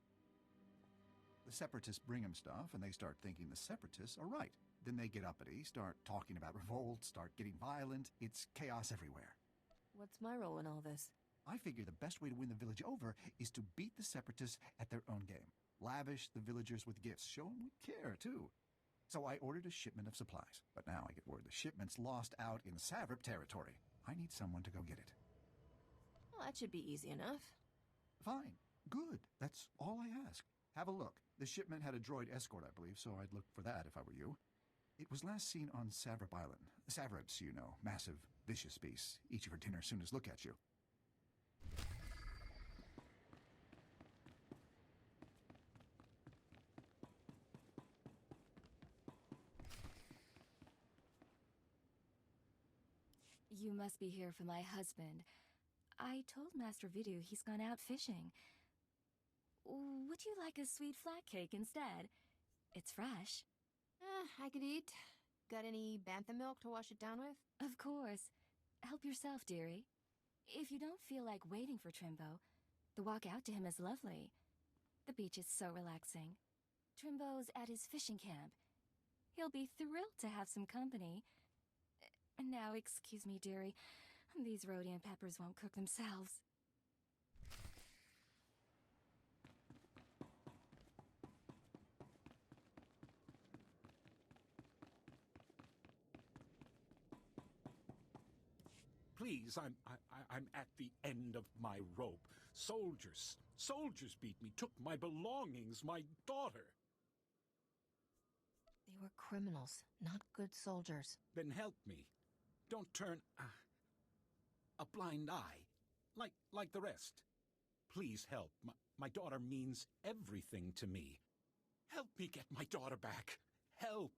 The Separatists bring them stuff, and they start thinking the Separatists are right. Then they get uppity, start talking about revolt, start getting violent. It's chaos everywhere. What's my role in all this? I figure the best way to win the village over is to beat the Separatists at their own game. Lavish the villagers with gifts. Show them we care, too. So I ordered a shipment of supplies. But now I get word the shipment's lost out in Savrip territory. I need someone to go get it. Well, that should be easy enough. Fine. Good. That's all I ask. Have a look. The shipment had a droid escort, I believe, so I'd look for that if I were you. It was last seen on Savrip Island. Savrips, you know. Massive, vicious beasts. Eat you for dinner as soon as look at you. You must be here for my husband. I told Master Vidu he's gone out fishing. Would you like a sweet flat cake instead? It's fresh. I could eat. Got any bantha milk to wash it down with? Of course. Help yourself, dearie. If you don't feel like waiting for Trimbo, the walk out to him is lovely. The beach is so relaxing. Trimbo's at his fishing camp. He'll be thrilled to have some company. Now, excuse me, dearie. These Rhodian peppers won't cook themselves. Please, I'm at the end of my rope. Soldiers beat me, took my belongings, my daughter. They were criminals, not good soldiers. Then help me. Don't turn a blind eye, like the rest. Please help. My daughter means everything to me. Help me get my daughter back. Help.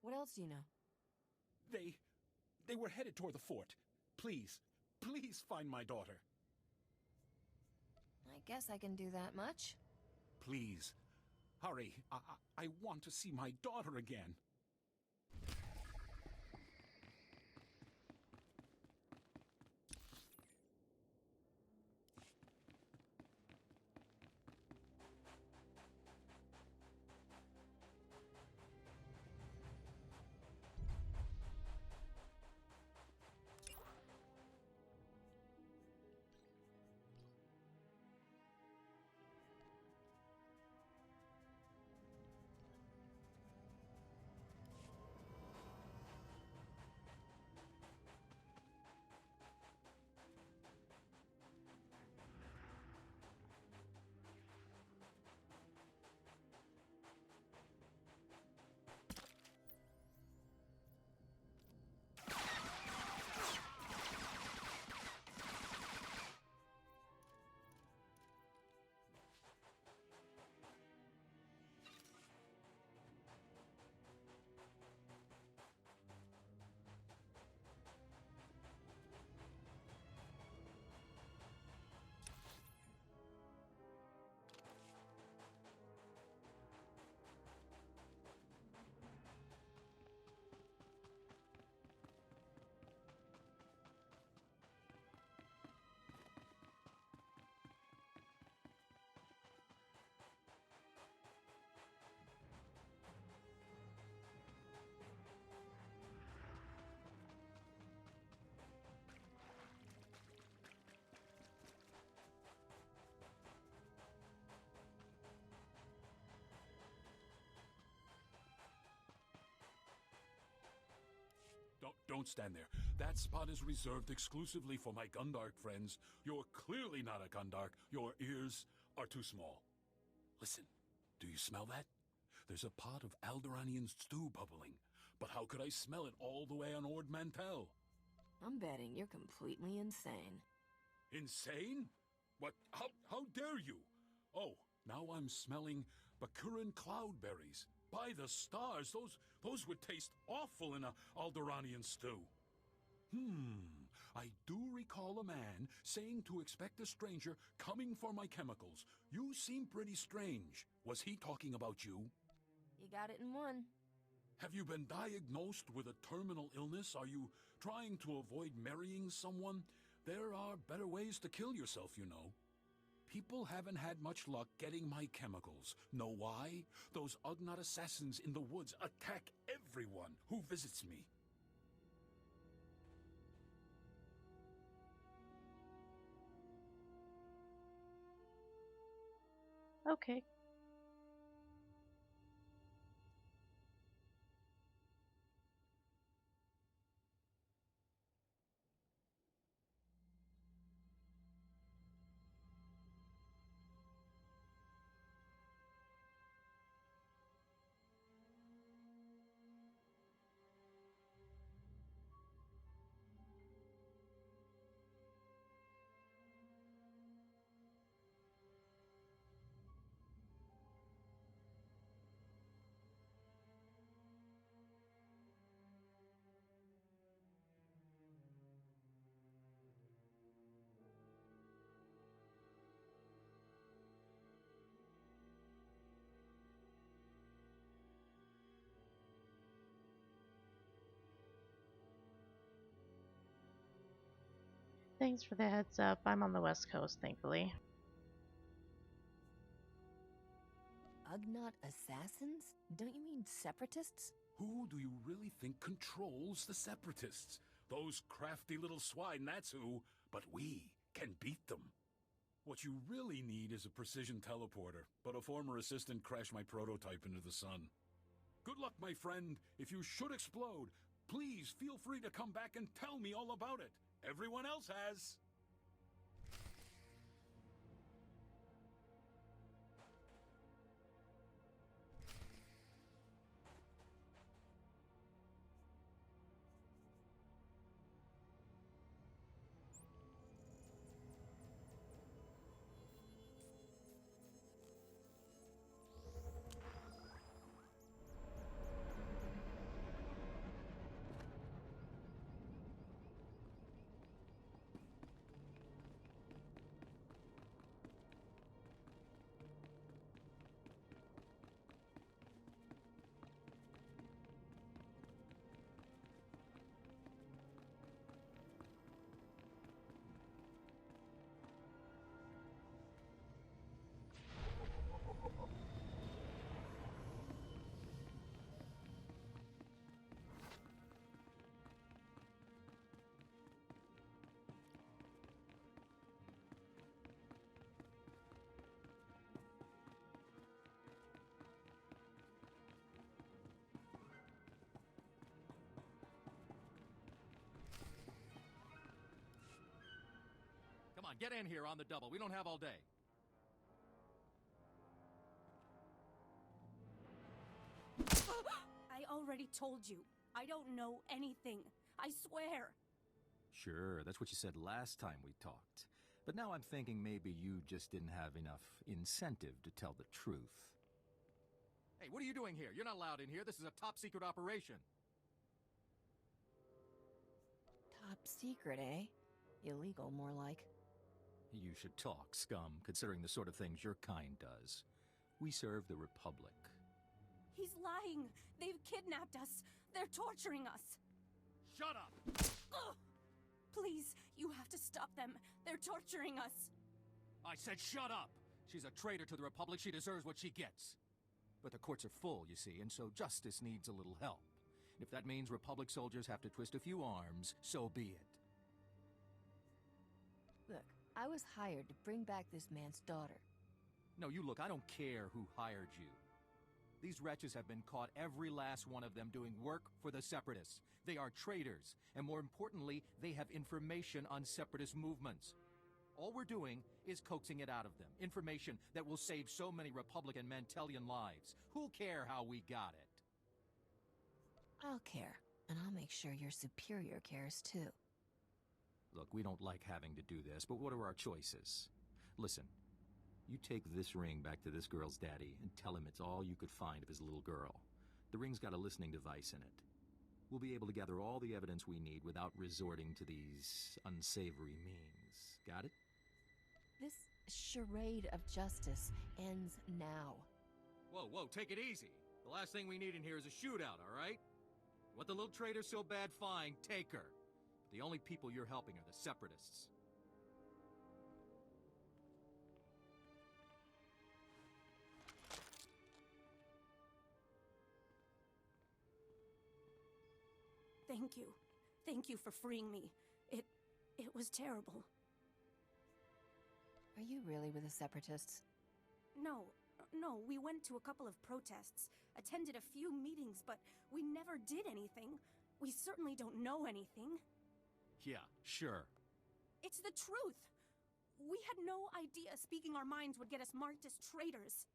What else do you know? They were headed toward the fort. Please find my daughter. I guess I can do that much. Please, hurry. I want to see my daughter again. Don't stand there. That spot is reserved exclusively for my Gundark friends. You're clearly not a Gundark. Your ears are too small. Listen, do you smell that? There's a pot of Alderaanian stew bubbling. But how could I smell it all the way on Ord Mantell? I'm betting you're completely insane. Insane? What? How dare you? Oh, now I'm smelling Bakuran cloudberries. By the stars, those would taste awful in a Alderaanian stew. I do recall a man saying to expect a stranger coming for my chemicals. You seem pretty strange. Was he talking about you? You got it in one. Have you been diagnosed with a terminal illness? Are you trying to avoid marrying someone? There are better ways to kill yourself, you know. People haven't had much luck getting my chemicals. Know why? Those Ugnaught assassins in the woods attack everyone who visits me. Okay. Thanks for the heads up. I'm on the West Coast, thankfully. Ugnaught assassins? Don't you mean separatists? Who do you really think controls the Separatists? Those crafty little swine, that's who. But we can beat them. What you really need is a precision teleporter, but a former assistant crashed my prototype into the sun. Good luck, my friend. If you should explode, please feel free to come back and tell me all about it. Everyone else has. Come on, get in here on the double. We don't have all day. I already told you. I don't know anything. I swear. Sure, that's what you said last time we talked. But now I'm thinking maybe you just didn't have enough incentive to tell the truth. Hey, what are you doing here? You're not allowed in here. This is a top-secret operation. Top secret, eh? Illegal, more like. You should talk, scum, considering the sort of things your kind does. We serve the Republic. He's lying. They've kidnapped us. They're torturing us. Shut up! Ugh! Please, you have to stop them. They're torturing us. I said shut up! She's a traitor to the Republic. She deserves what she gets. But the courts are full, you see, and so justice needs a little help. If that means Republic soldiers have to twist a few arms, so be it. Look, I was hired to bring back this man's daughter. No, you look, I don't care who hired you. These wretches have been caught, every last one of them, doing work for the Separatists. They are traitors, and more importantly, they have information on Separatist movements. All we're doing is coaxing it out of them. Information that will save so many Republican Mantellian lives. Who'll care how we got it? I'll care, and I'll make sure your superior cares too. Look, we don't like having to do this, but what are our choices? Listen, you take this ring back to this girl's daddy and tell him it's all you could find of his little girl. The ring's got a listening device in it. We'll be able to gather all the evidence we need without resorting to these unsavory means. Got it? This charade of justice ends now. Whoa, take it easy. The last thing we need in here is a shootout, all right? What the little traitor's so bad, fine, take her. The only people you're helping are the Separatists. Thank you. Thank you for freeing me. It was terrible. Are you really with the Separatists? No, we went to a couple of protests, attended a few meetings, but we never did anything. We certainly don't know anything. Yeah, sure. It's the truth. We had no idea speaking our minds would get us marked as traitors.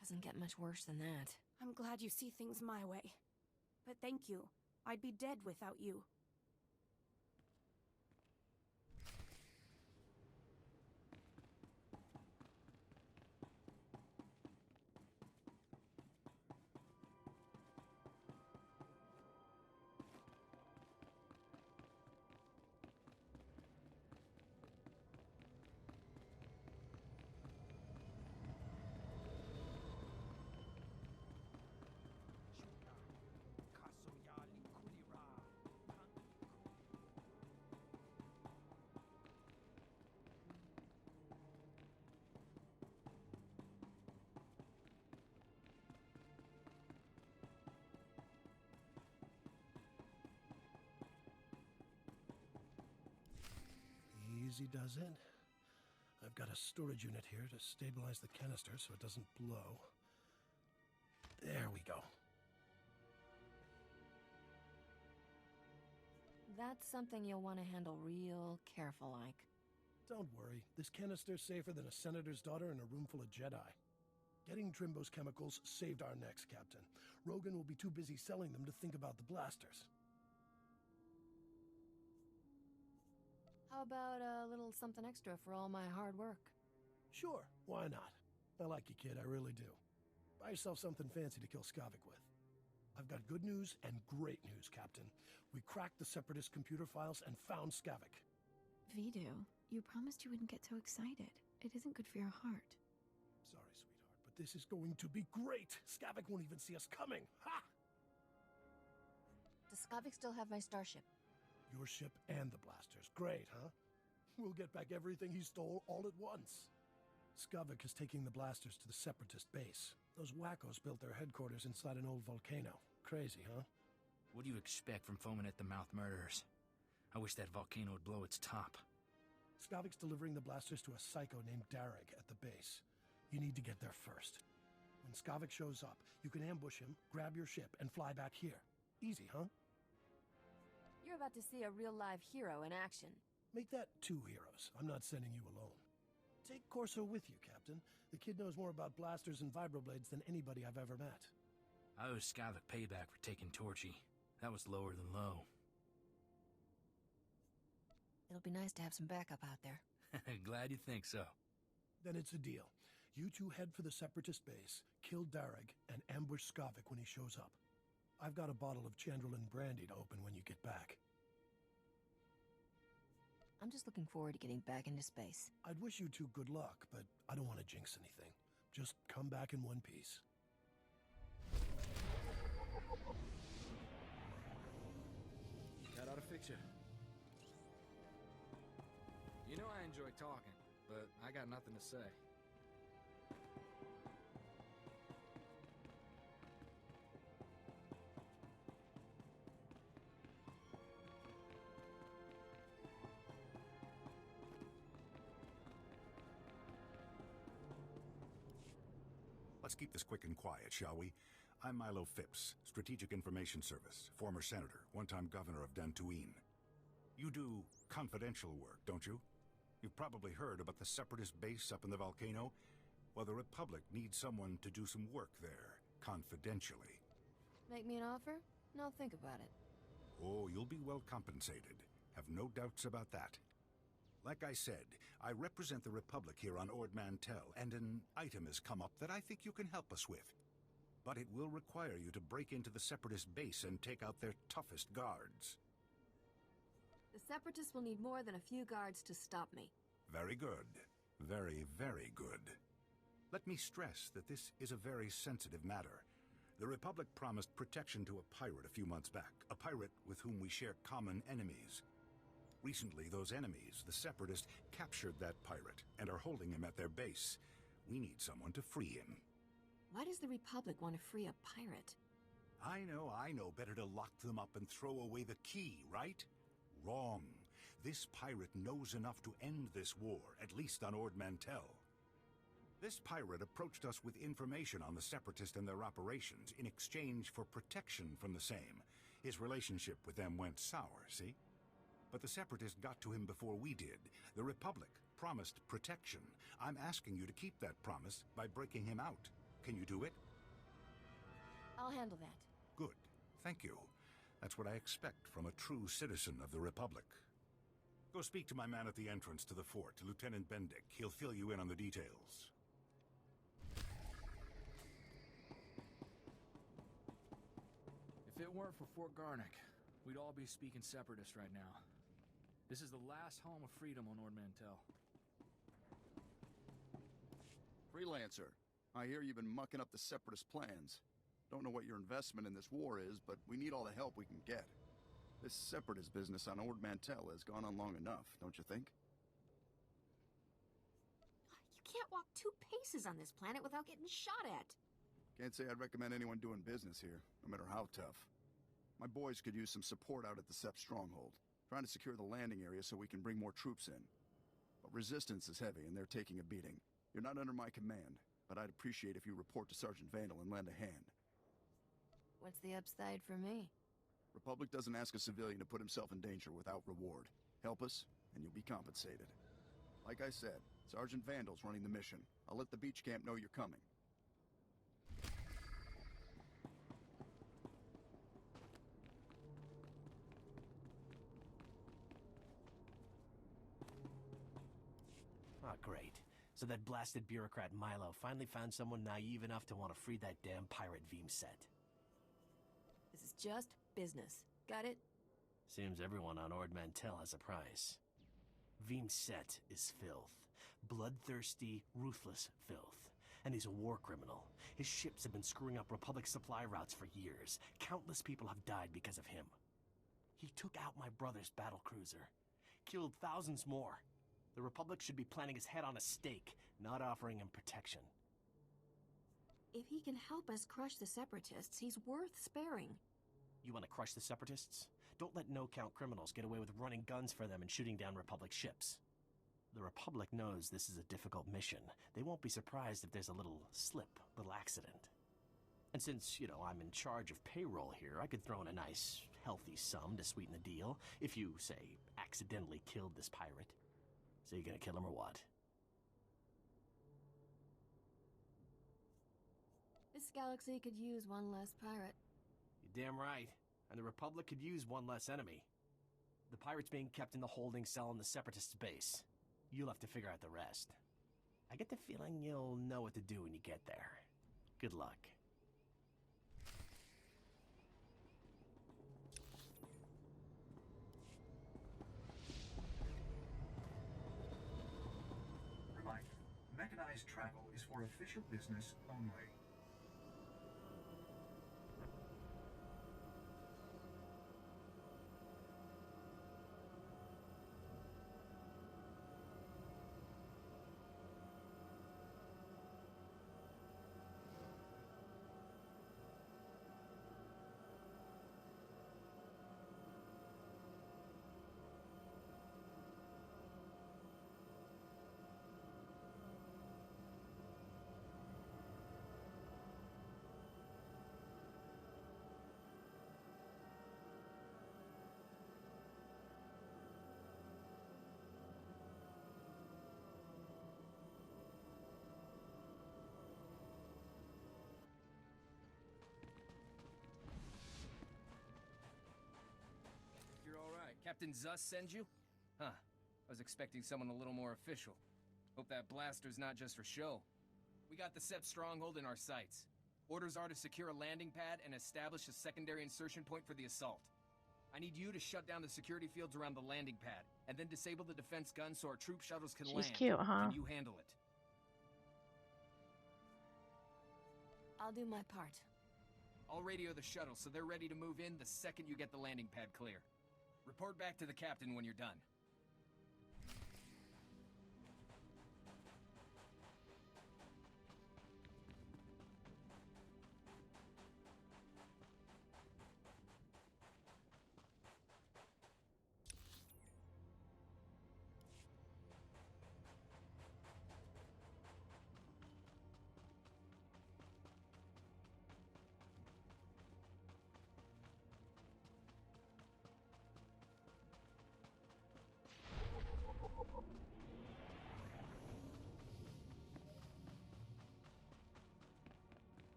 Doesn't get much worse than that. I'm glad you see things my way. But thank you. I'd be dead without you. Easy does it. I've got a storage unit here to stabilize the canister so it doesn't blow. There we go. That's something you'll want to handle real careful-like. Don't worry. This canister's safer than a senator's daughter in a room full of Jedi. Getting Trimbo's chemicals saved our necks, Captain. Rogan will be too busy selling them to think about the blasters. How about a little something extra for all my hard work? Sure, why not? I like you, kid, I really do. Buy yourself something fancy to kill Skavik with. I've got good news and great news, Captain. We cracked the Separatist computer files and found Skavik. Vidu, you promised you wouldn't get so excited. It isn't good for your heart. Sorry, sweetheart, but this is going to be great! Skavik won't even see us coming! Ha! Does Skavik still have my starship? Your ship and the blasters. Great, huh? We'll get back everything he stole all at once. Skavik is taking the blasters to the Separatist base. Those wackos built their headquarters inside an old volcano. Crazy, huh? What do you expect from foaming-at-the-mouth murderers? I wish that volcano would blow its top. Skavik's delivering the blasters to a psycho named Darrig at the base. You need to get there first. When Skavik shows up, you can ambush him, grab your ship, and fly back here. Easy, huh? You're about to see a real live hero in action. Make that 2 heroes. I'm not sending you alone. Take Corso with you, Captain. The kid knows more about blasters and vibroblades than anybody I've ever met. I owe Skavik payback for taking Torchy. That was lower than low. It'll be nice to have some backup out there. Glad you think so. Then it's a deal. You two head for the Separatist base, kill Darrig, and ambush Skavik when he shows up. I've got a bottle of Chandrelin brandy to open when you get back. I'm just looking forward to getting back into space. I'd wish you two good luck, but I don't want to jinx anything. Just come back in one piece. That ought to fix you. You know I enjoy talking, but I got nothing to say. Let's keep this quick and quiet, shall we? I'm Milo Phipps, Strategic Information Service, former senator, one-time governor of Dantooine. You do confidential work, don't you? You've probably heard about the Separatist base up in the volcano. Well, the Republic needs someone to do some work there, confidentially. Make me an offer, and I'll think about it. Oh, you'll be well compensated. Have no doubts about that. Like I said, I represent the Republic here on Ord Mantell, and an item has come up that I think you can help us with. But it will require you to break into the Separatist base and take out their toughest guards. The Separatists will need more than a few guards to stop me. Very good. Very, very good. Let me stress that this is a very sensitive matter. The Republic promised protection to a pirate a few months back, a pirate with whom we share common enemies. Recently, those enemies, the Separatists, captured that pirate and are holding him at their base. We need someone to free him. Why does the Republic want to free a pirate? I know. Better to lock them up and throw away the key, right? Wrong. This pirate knows enough to end this war, at least on Ord Mantell. This pirate approached us with information on the Separatists and their operations in exchange for protection from the same. His relationship with them went sour, see? But the Separatists got to him before we did. The Republic promised protection. I'm asking you to keep that promise by breaking him out. Can you do it? I'll handle that. Good. Thank you. That's what I expect from a true citizen of the Republic. Go speak to my man at the entrance to the fort, Lieutenant Bendick. He'll fill you in on the details. If it weren't for Fort Garnick, we'd all be speaking Separatist right now. This is the last home of freedom on Ord Mantell. Freelancer, I hear you've been mucking up the Separatist plans. Don't know what your investment in this war is, but we need all the help we can get. This Separatist business on Ord Mantell has gone on long enough, don't you think? You can't walk 2 paces on this planet without getting shot at. Can't say I'd recommend anyone doing business here, no matter how tough. My boys could use some support out at the Sep stronghold, trying to secure the landing area so we can bring more troops in. But resistance is heavy, and they're taking a beating. You're not under my command, but I'd appreciate if you report to Sergeant Vandal and lend a hand. What's the upside for me? Republic doesn't ask a civilian to put himself in danger without reward. Help us, and you'll be compensated. Like I said, Sergeant Vandal's running the mission. I'll let the beach camp know you're coming. Ah, great. So that blasted bureaucrat Milo finally found someone naive enough to want to free that damn pirate Vimset. This is just business. Got it? Seems everyone on Ord Mantell has a price. Vimset is filth. Bloodthirsty, ruthless filth. And he's a war criminal. His ships have been screwing up Republic supply routes for years. Countless people have died because of him. He took out my brother's battlecruiser. Killed thousands more. The Republic should be planting his head on a stake, not offering him protection. If he can help us crush the Separatists, he's worth sparing. You want to crush the Separatists? Don't let no-count criminals get away with running guns for them and shooting down Republic ships. The Republic knows this is a difficult mission. They won't be surprised if there's a little slip, little accident. And since, I'm in charge of payroll here, I could throw in a nice, healthy sum to sweeten the deal if you, say, accidentally killed this pirate. So you gonna kill him or what? This galaxy could use one less pirate. You're damn right. And the Republic could use one less enemy. The pirate's being kept in the holding cell in the Separatists' base. You'll have to figure out the rest. I get the feeling you'll know what to do when you get there. Good luck. Reminder, mechanized travel is for official business only. Captain Zuss send you? Huh. I was expecting someone a little more official. Hope that blaster's not just for show. We got the SEP stronghold in our sights. Orders are to secure a landing pad and establish a secondary insertion point for the assault. I need you to shut down the security fields around the landing pad, and then disable the defense guns so our troop shuttles can land. She's cute, huh? Can you handle it? I'll do my part. I'll radio the shuttle so they're ready to move in the second you get the landing pad clear. Report back to the captain when you're done.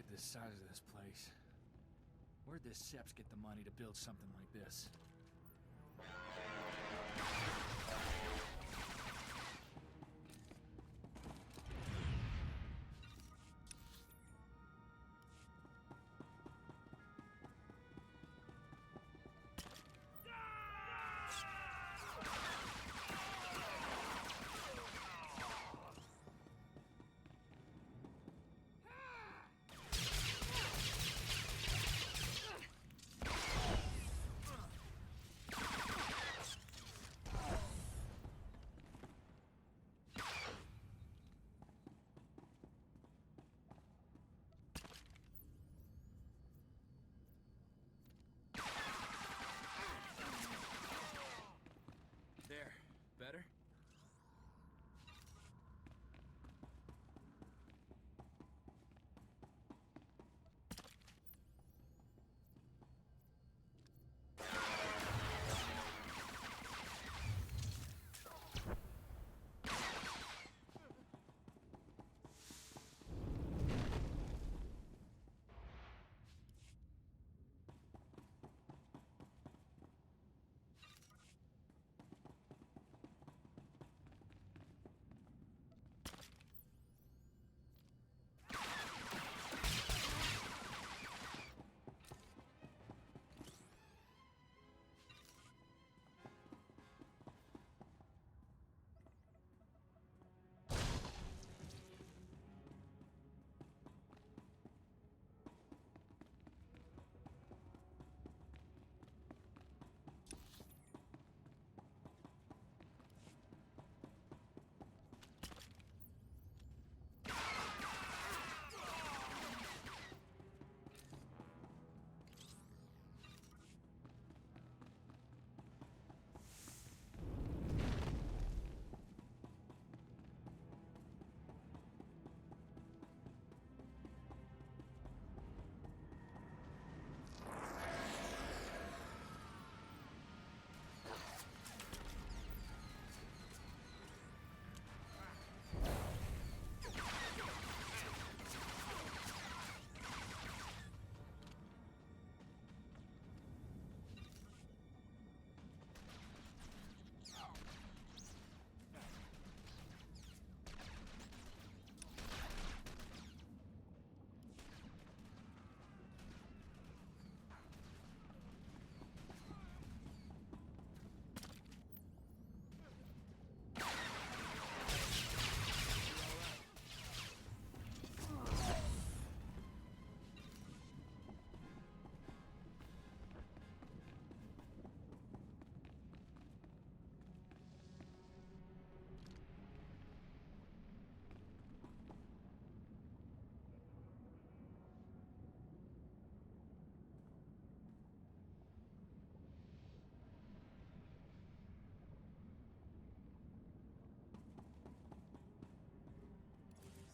The size of this place. Where'd the Seps get the money to build something like this?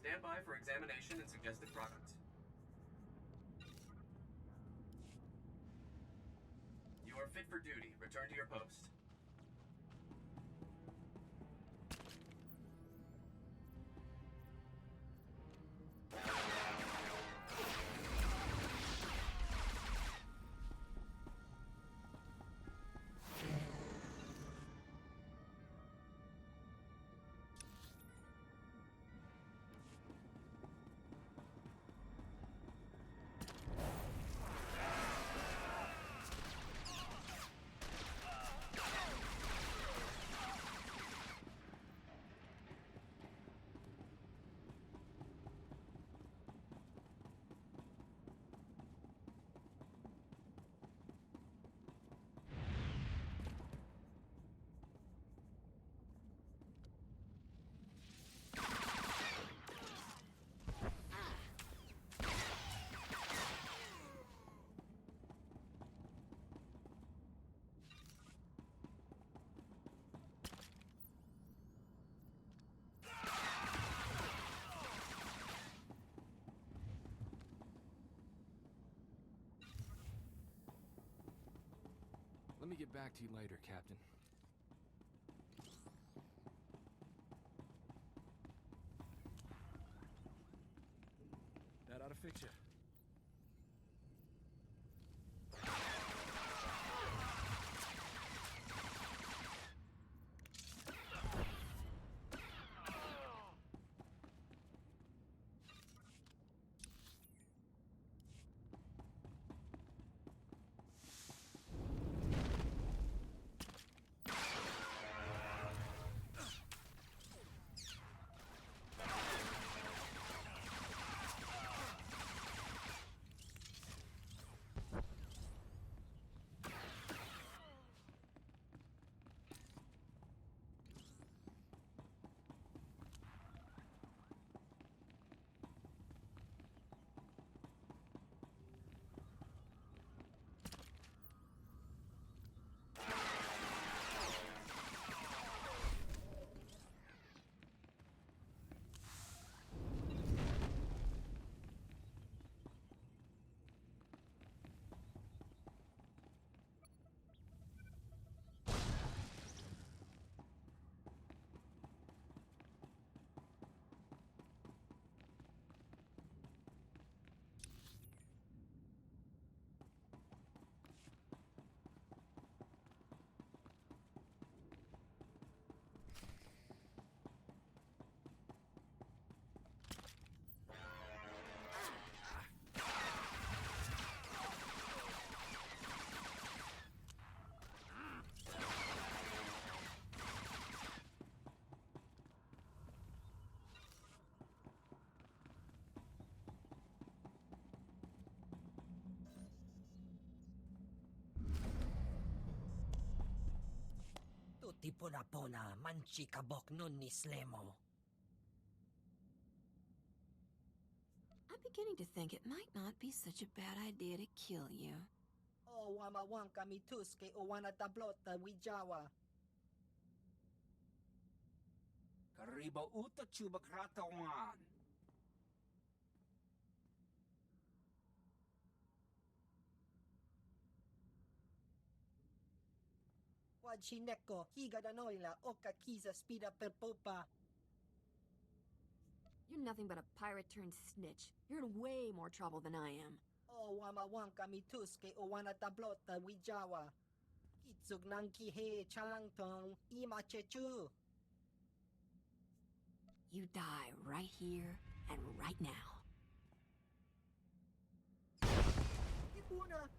Stand by for examination and suggested product. You are fit for duty. Return to your post. Let me get back to you later, Captain. That ought to fix you. Tutti pona manchi kabok nun ni slemo. I'm beginning to think it might not be such a bad idea to kill you. O wama wanka mituske o wana tablota wijawa. Karibo uta chubakratawan. Wajineko higa da noila oka kiza spida per popa. You're nothing but a pirate turned snitch. You're in way more trouble than I am. O wama wanka mituske o wana tablota wijawa. Kitsug nanki he chalangtong ima chechu. You die right here and right now. Ibuna.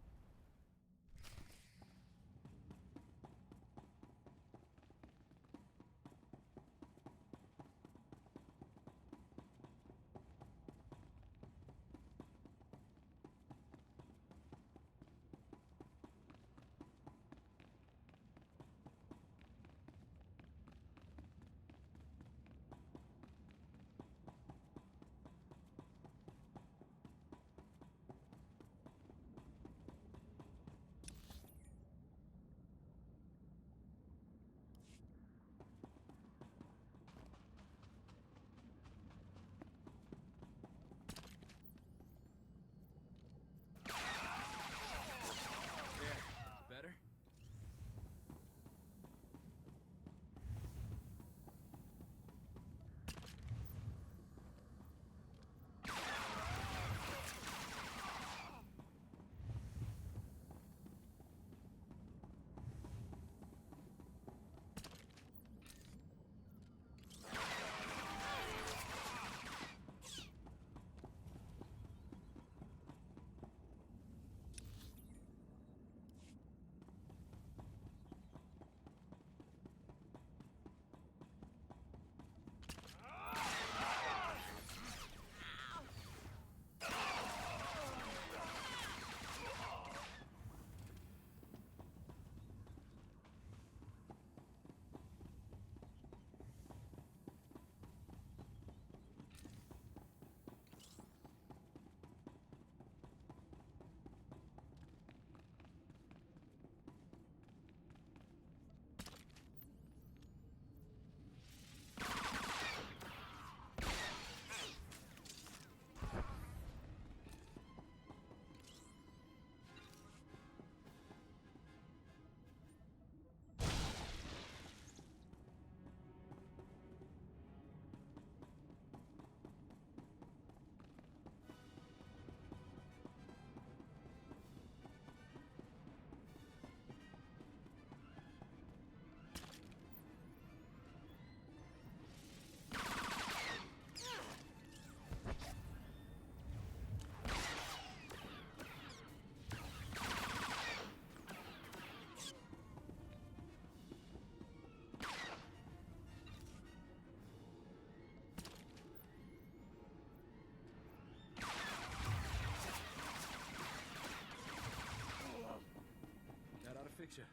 fix you.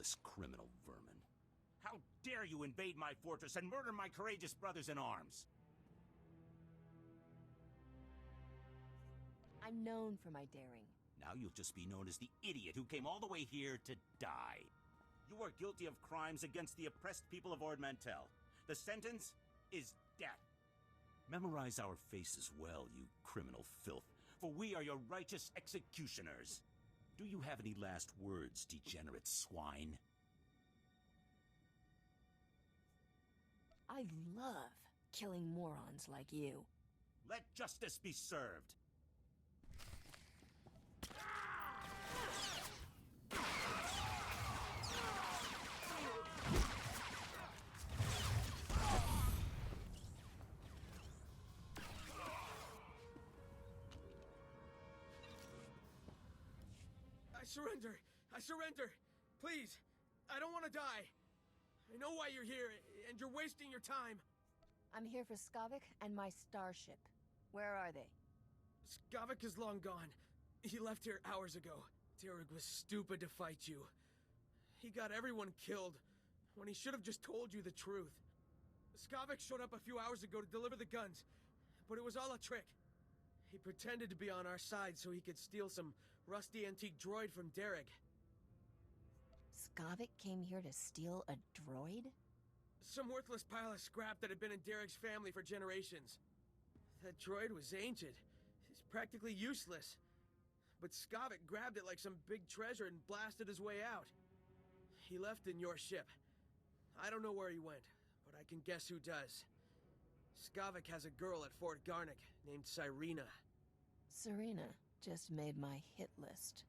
Ruthless criminal vermin. How dare you invade my fortress and murder my courageous brothers in arms? I'm known for my daring. Now you'll just be known as the idiot who came all the way here to die. You are guilty of crimes against the oppressed people of Ord Mantell. The sentence is death. Memorize our faces well, you criminal filth, for we are your righteous executioners. Do you have any last words, degenerate swine? I love killing morons like you. Let justice be served. I surrender! Please! I don't want to die! I know why you're here, and you're wasting your time! I'm here for Skavik and my starship. Where are they? Skavik is long gone. He left here hours ago. Derek was stupid to fight you. He got everyone killed, when he should have just told you the truth. Skavik showed up a few hours ago to deliver the guns, but it was all a trick. He pretended to be on our side so he could steal some rusty antique droid from Derek. Skavik came here to steal a droid? Some worthless pile of scrap that had been in Derek's family for generations. That droid was ancient. It's practically useless. But Skavik grabbed it like some big treasure and blasted his way out. He left in your ship. I don't know where he went, but I can guess who does. Skavik has a girl at Fort Garnick named Cyrena. Serena just made my hit list.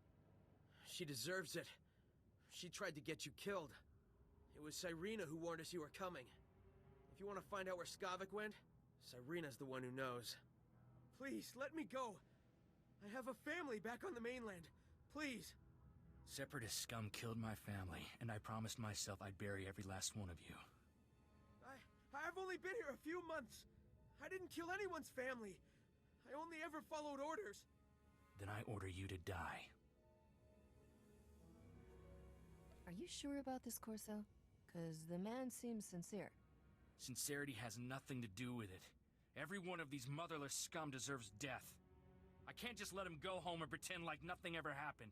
She deserves it. She tried to get you killed. It was Cyrena who warned us you were coming. If you want to find out where Skavik went, Cyrena's the one who knows. Please, let me go. I have a family back on the mainland. Please. Separatist scum killed my family, and I promised myself I'd bury every last one of you. I've only been here a few months. I didn't kill anyone's family. I only ever followed orders. Then I order you to die. Are you sure about this, Corso? 'Cause the man seems sincere. Sincerity has nothing to do with it. Every one of these motherless scum deserves death. I can't just let him go home and pretend like nothing ever happened.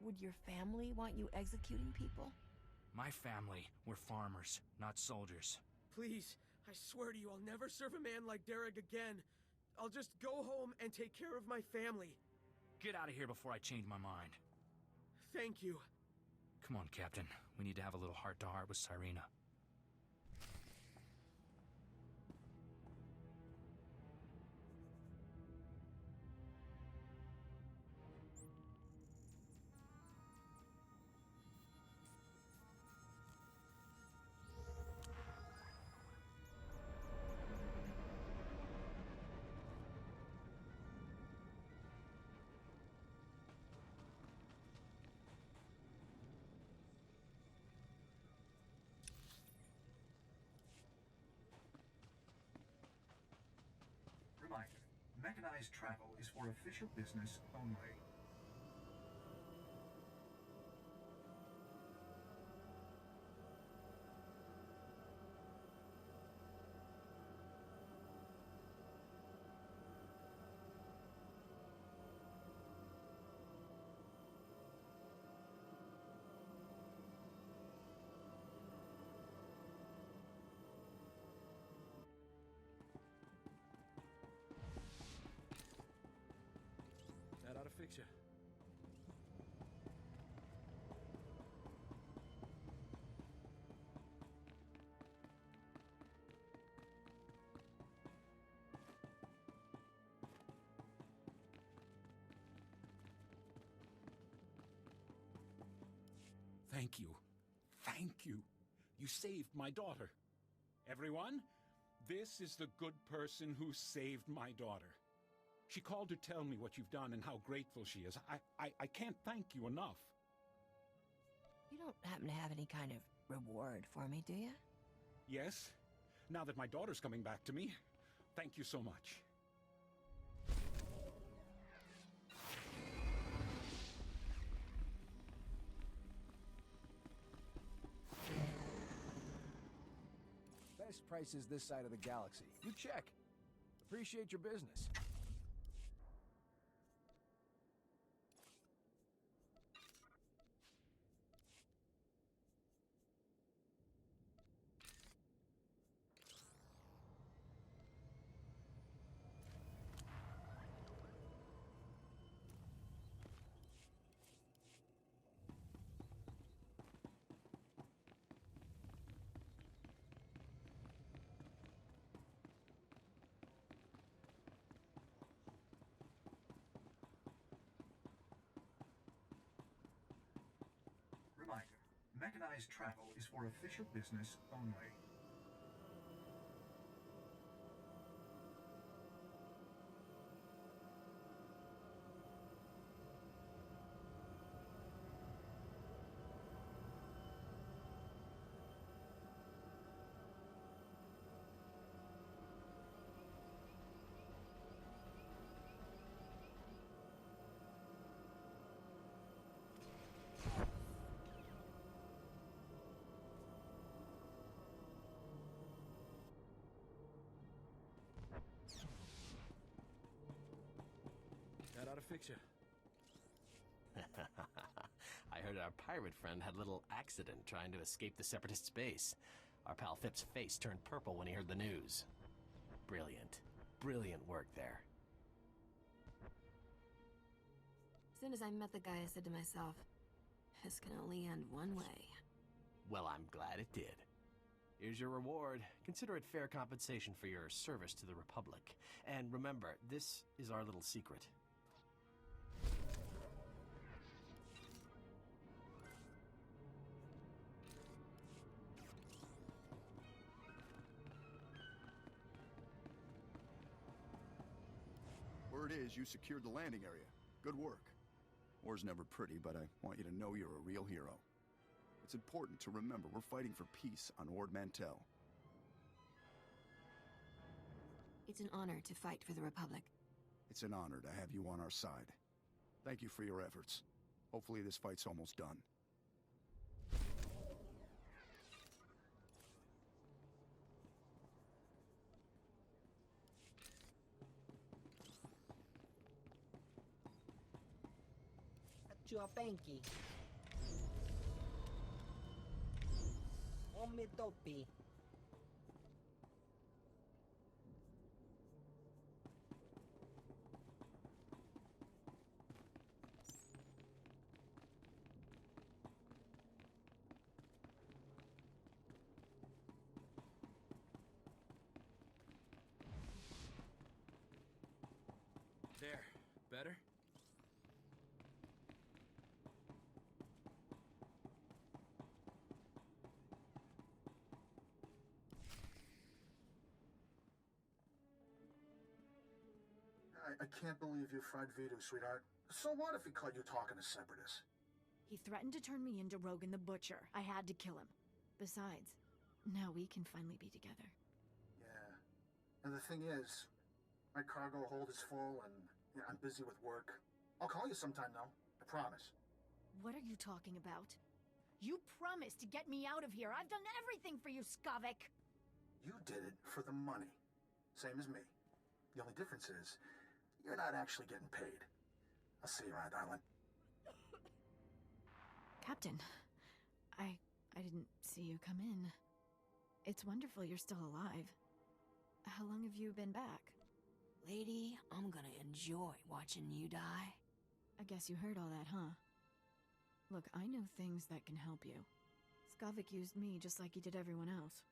Would your family want you executing people? My family were farmers, not soldiers. Please, I swear to you I'll never serve a man like Derek again. I'll just go home and take care of my family. Get out of here before I change my mind. Thank you. Come on, Captain. We need to have a little heart-to-heart with Cyrena. Reminder, mechanized travel is for official business only. That ought to fix you. Thank you. Thank you. You saved my daughter. Everyone, this is the good person who saved my daughter. She called to tell me what you've done and how grateful she is. I can't thank you enough. You don't happen to have any kind of reward for me, do you? Yes, now that my daughter's coming back to me, thank you so much. Best prices this side of the galaxy. You check. Appreciate your business. Reminder, mechanized travel is for official business only. That ought to fix you. I heard our pirate friend had a little accident trying to escape the Separatist base. Our pal Phipp's face turned purple when he heard the news. Brilliant. Brilliant work there. As soon as I met the guy, I said to myself, this can only end one way. Well, I'm glad it did. Here's your reward. Consider it fair compensation for your service to the Republic. And remember, this is our little secret. Word is you secured the landing area. Good work. War's never pretty, but I want you to know you're a real hero. It's important to remember we're fighting for peace on Ord Mantell. It's an honor to fight for the Republic. It's an honor to have you on our side. Thank you for your efforts. Hopefully this fight's almost done. Chuapenki. Omidopi. There. Better? I can't believe you fried Vidu, sweetheart. So what if he caught you talking to Separatists? He threatened to turn me into Rogan the Butcher. I had to kill him. Besides, now we can finally be together. Yeah. And the thing is, my cargo hold is full and I'm busy with work. I'll call you sometime, though. I promise. What are you talking about? You promised to get me out of here. I've done everything for you, Skavik. You did it for the money. Same as me. The only difference is, you're not actually getting paid. I'll see you around, darling. Captain, I didn't see you come in. It's wonderful you're still alive. How long have you been back? Lady, I'm gonna enjoy watching you die. I guess you heard all that, huh? Look, I know things that can help you. Skavik used me just like he did everyone else.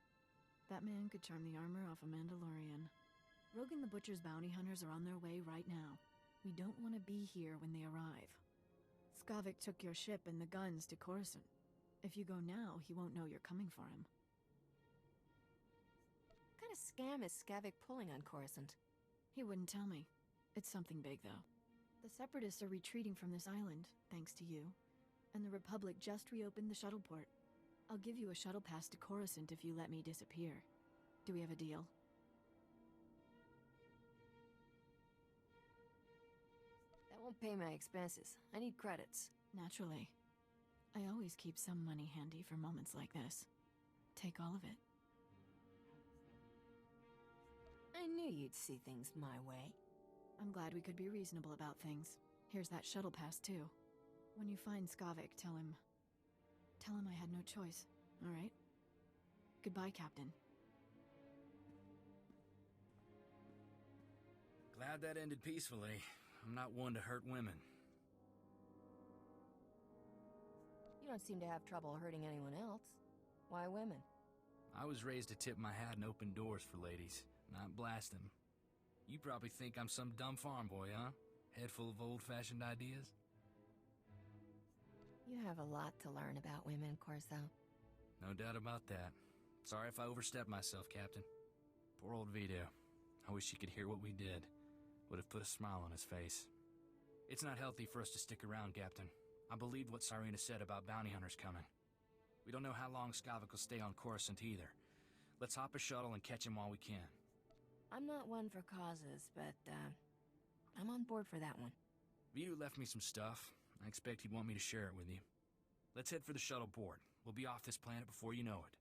That man could charm the armor off a Mandalorian. Rogan the Butcher's bounty hunters are on their way right now. We don't want to be here when they arrive. Skavik took your ship and the guns to Coruscant. If you go now, he won't know you're coming for him. What kind of scam is Skavik pulling on Coruscant? He wouldn't tell me. It's something big, though. The Separatists are retreating from this island, thanks to you. And the Republic just reopened the shuttle port. I'll give you a shuttle pass to Coruscant if you let me disappear. Do we have a deal? That won't pay my expenses. I need credits. Naturally. I always keep some money handy for moments like this. Take all of it. I knew you'd see things my way. I'm glad we could be reasonable about things. Here's that shuttle pass, too. When you find Skavik, tell him I had no choice, all right? Goodbye, Captain. Glad that ended peacefully. I'm not one to hurt women. You don't seem to have trouble hurting anyone else. Why women? I was raised to tip my hat and open doors for ladies, not blast them. You probably think I'm some dumb farm boy, huh? Head full of old-fashioned ideas? You have a lot to learn about women, Corso. No doubt about that. Sorry if I overstepped myself, Captain. Poor old Vito. I wish he could hear what we did. Would have put a smile on his face. It's not healthy for us to stick around, Captain. I believed what Cyrena said about bounty hunters coming. We don't know how long Skavik will stay on Coruscant either. Let's hop a shuttle and catch him while we can. I'm not one for causes, but, I'm on board for that one. Vito left me some stuff. I expect he'd want me to share it with you. Let's head for the shuttle port. We'll be off this planet before you know it.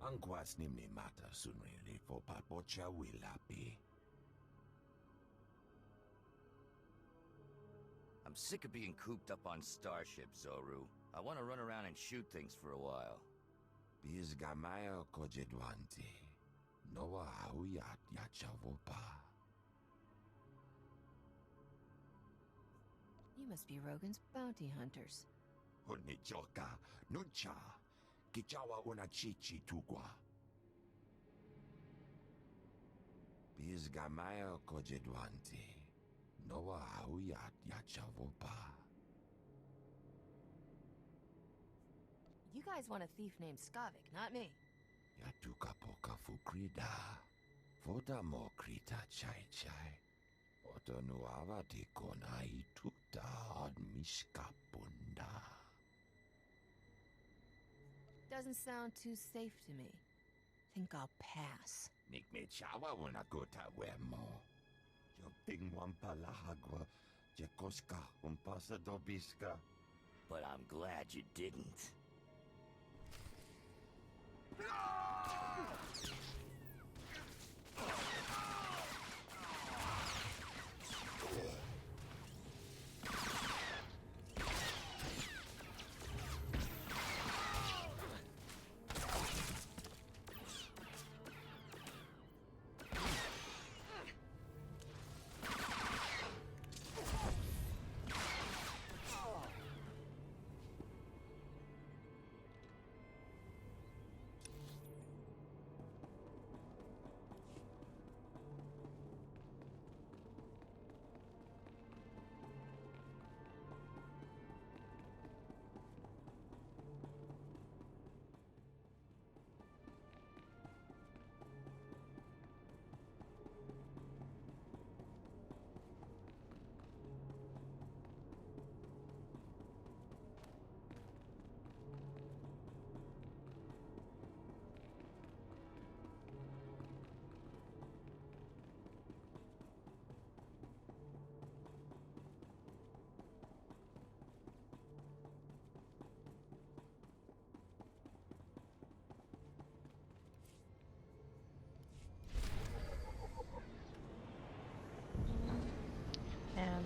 Angkwas nimni mata sunrili fo papocha wilapi. I'm sick of being cooped up on starships, Zoru. I want to run around and shoot things for a while. Bizgamaya kojedwanti. Noa hauyat yachavopa. You must be Rogan's bounty hunters. Honichoka, nuncha. Kichawa una chichi tugwa. Bizgamaya kojedwanti. Noa hauyat yachavopa. You guys want a thief named Skavik, not me. Yatuka poka fukrida. Foda mo krita chai chai. Oto nuava di kona ituta od miskapunda. Doesn't sound too safe to me. Think I'll pass. Nik me chawa una gota wemo. Yo pingwan palahagwa. Jekoska umpasa dobiska. But I'm glad you didn't.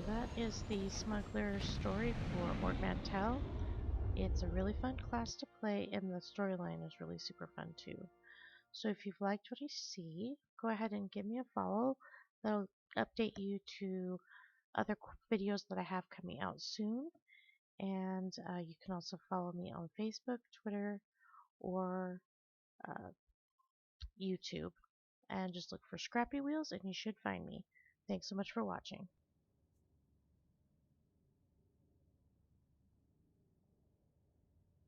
that is the Smuggler story for Ord Mantell. It's a really fun class to play, and the storyline is really super fun too. So if you've liked what you see, go ahead and give me a follow. That'll update you to other videos that I have coming out soon. And you can also follow me on Facebook, Twitter, or YouTube. And just look for Scrappy Wheels and you should find me. Thanks so much for watching.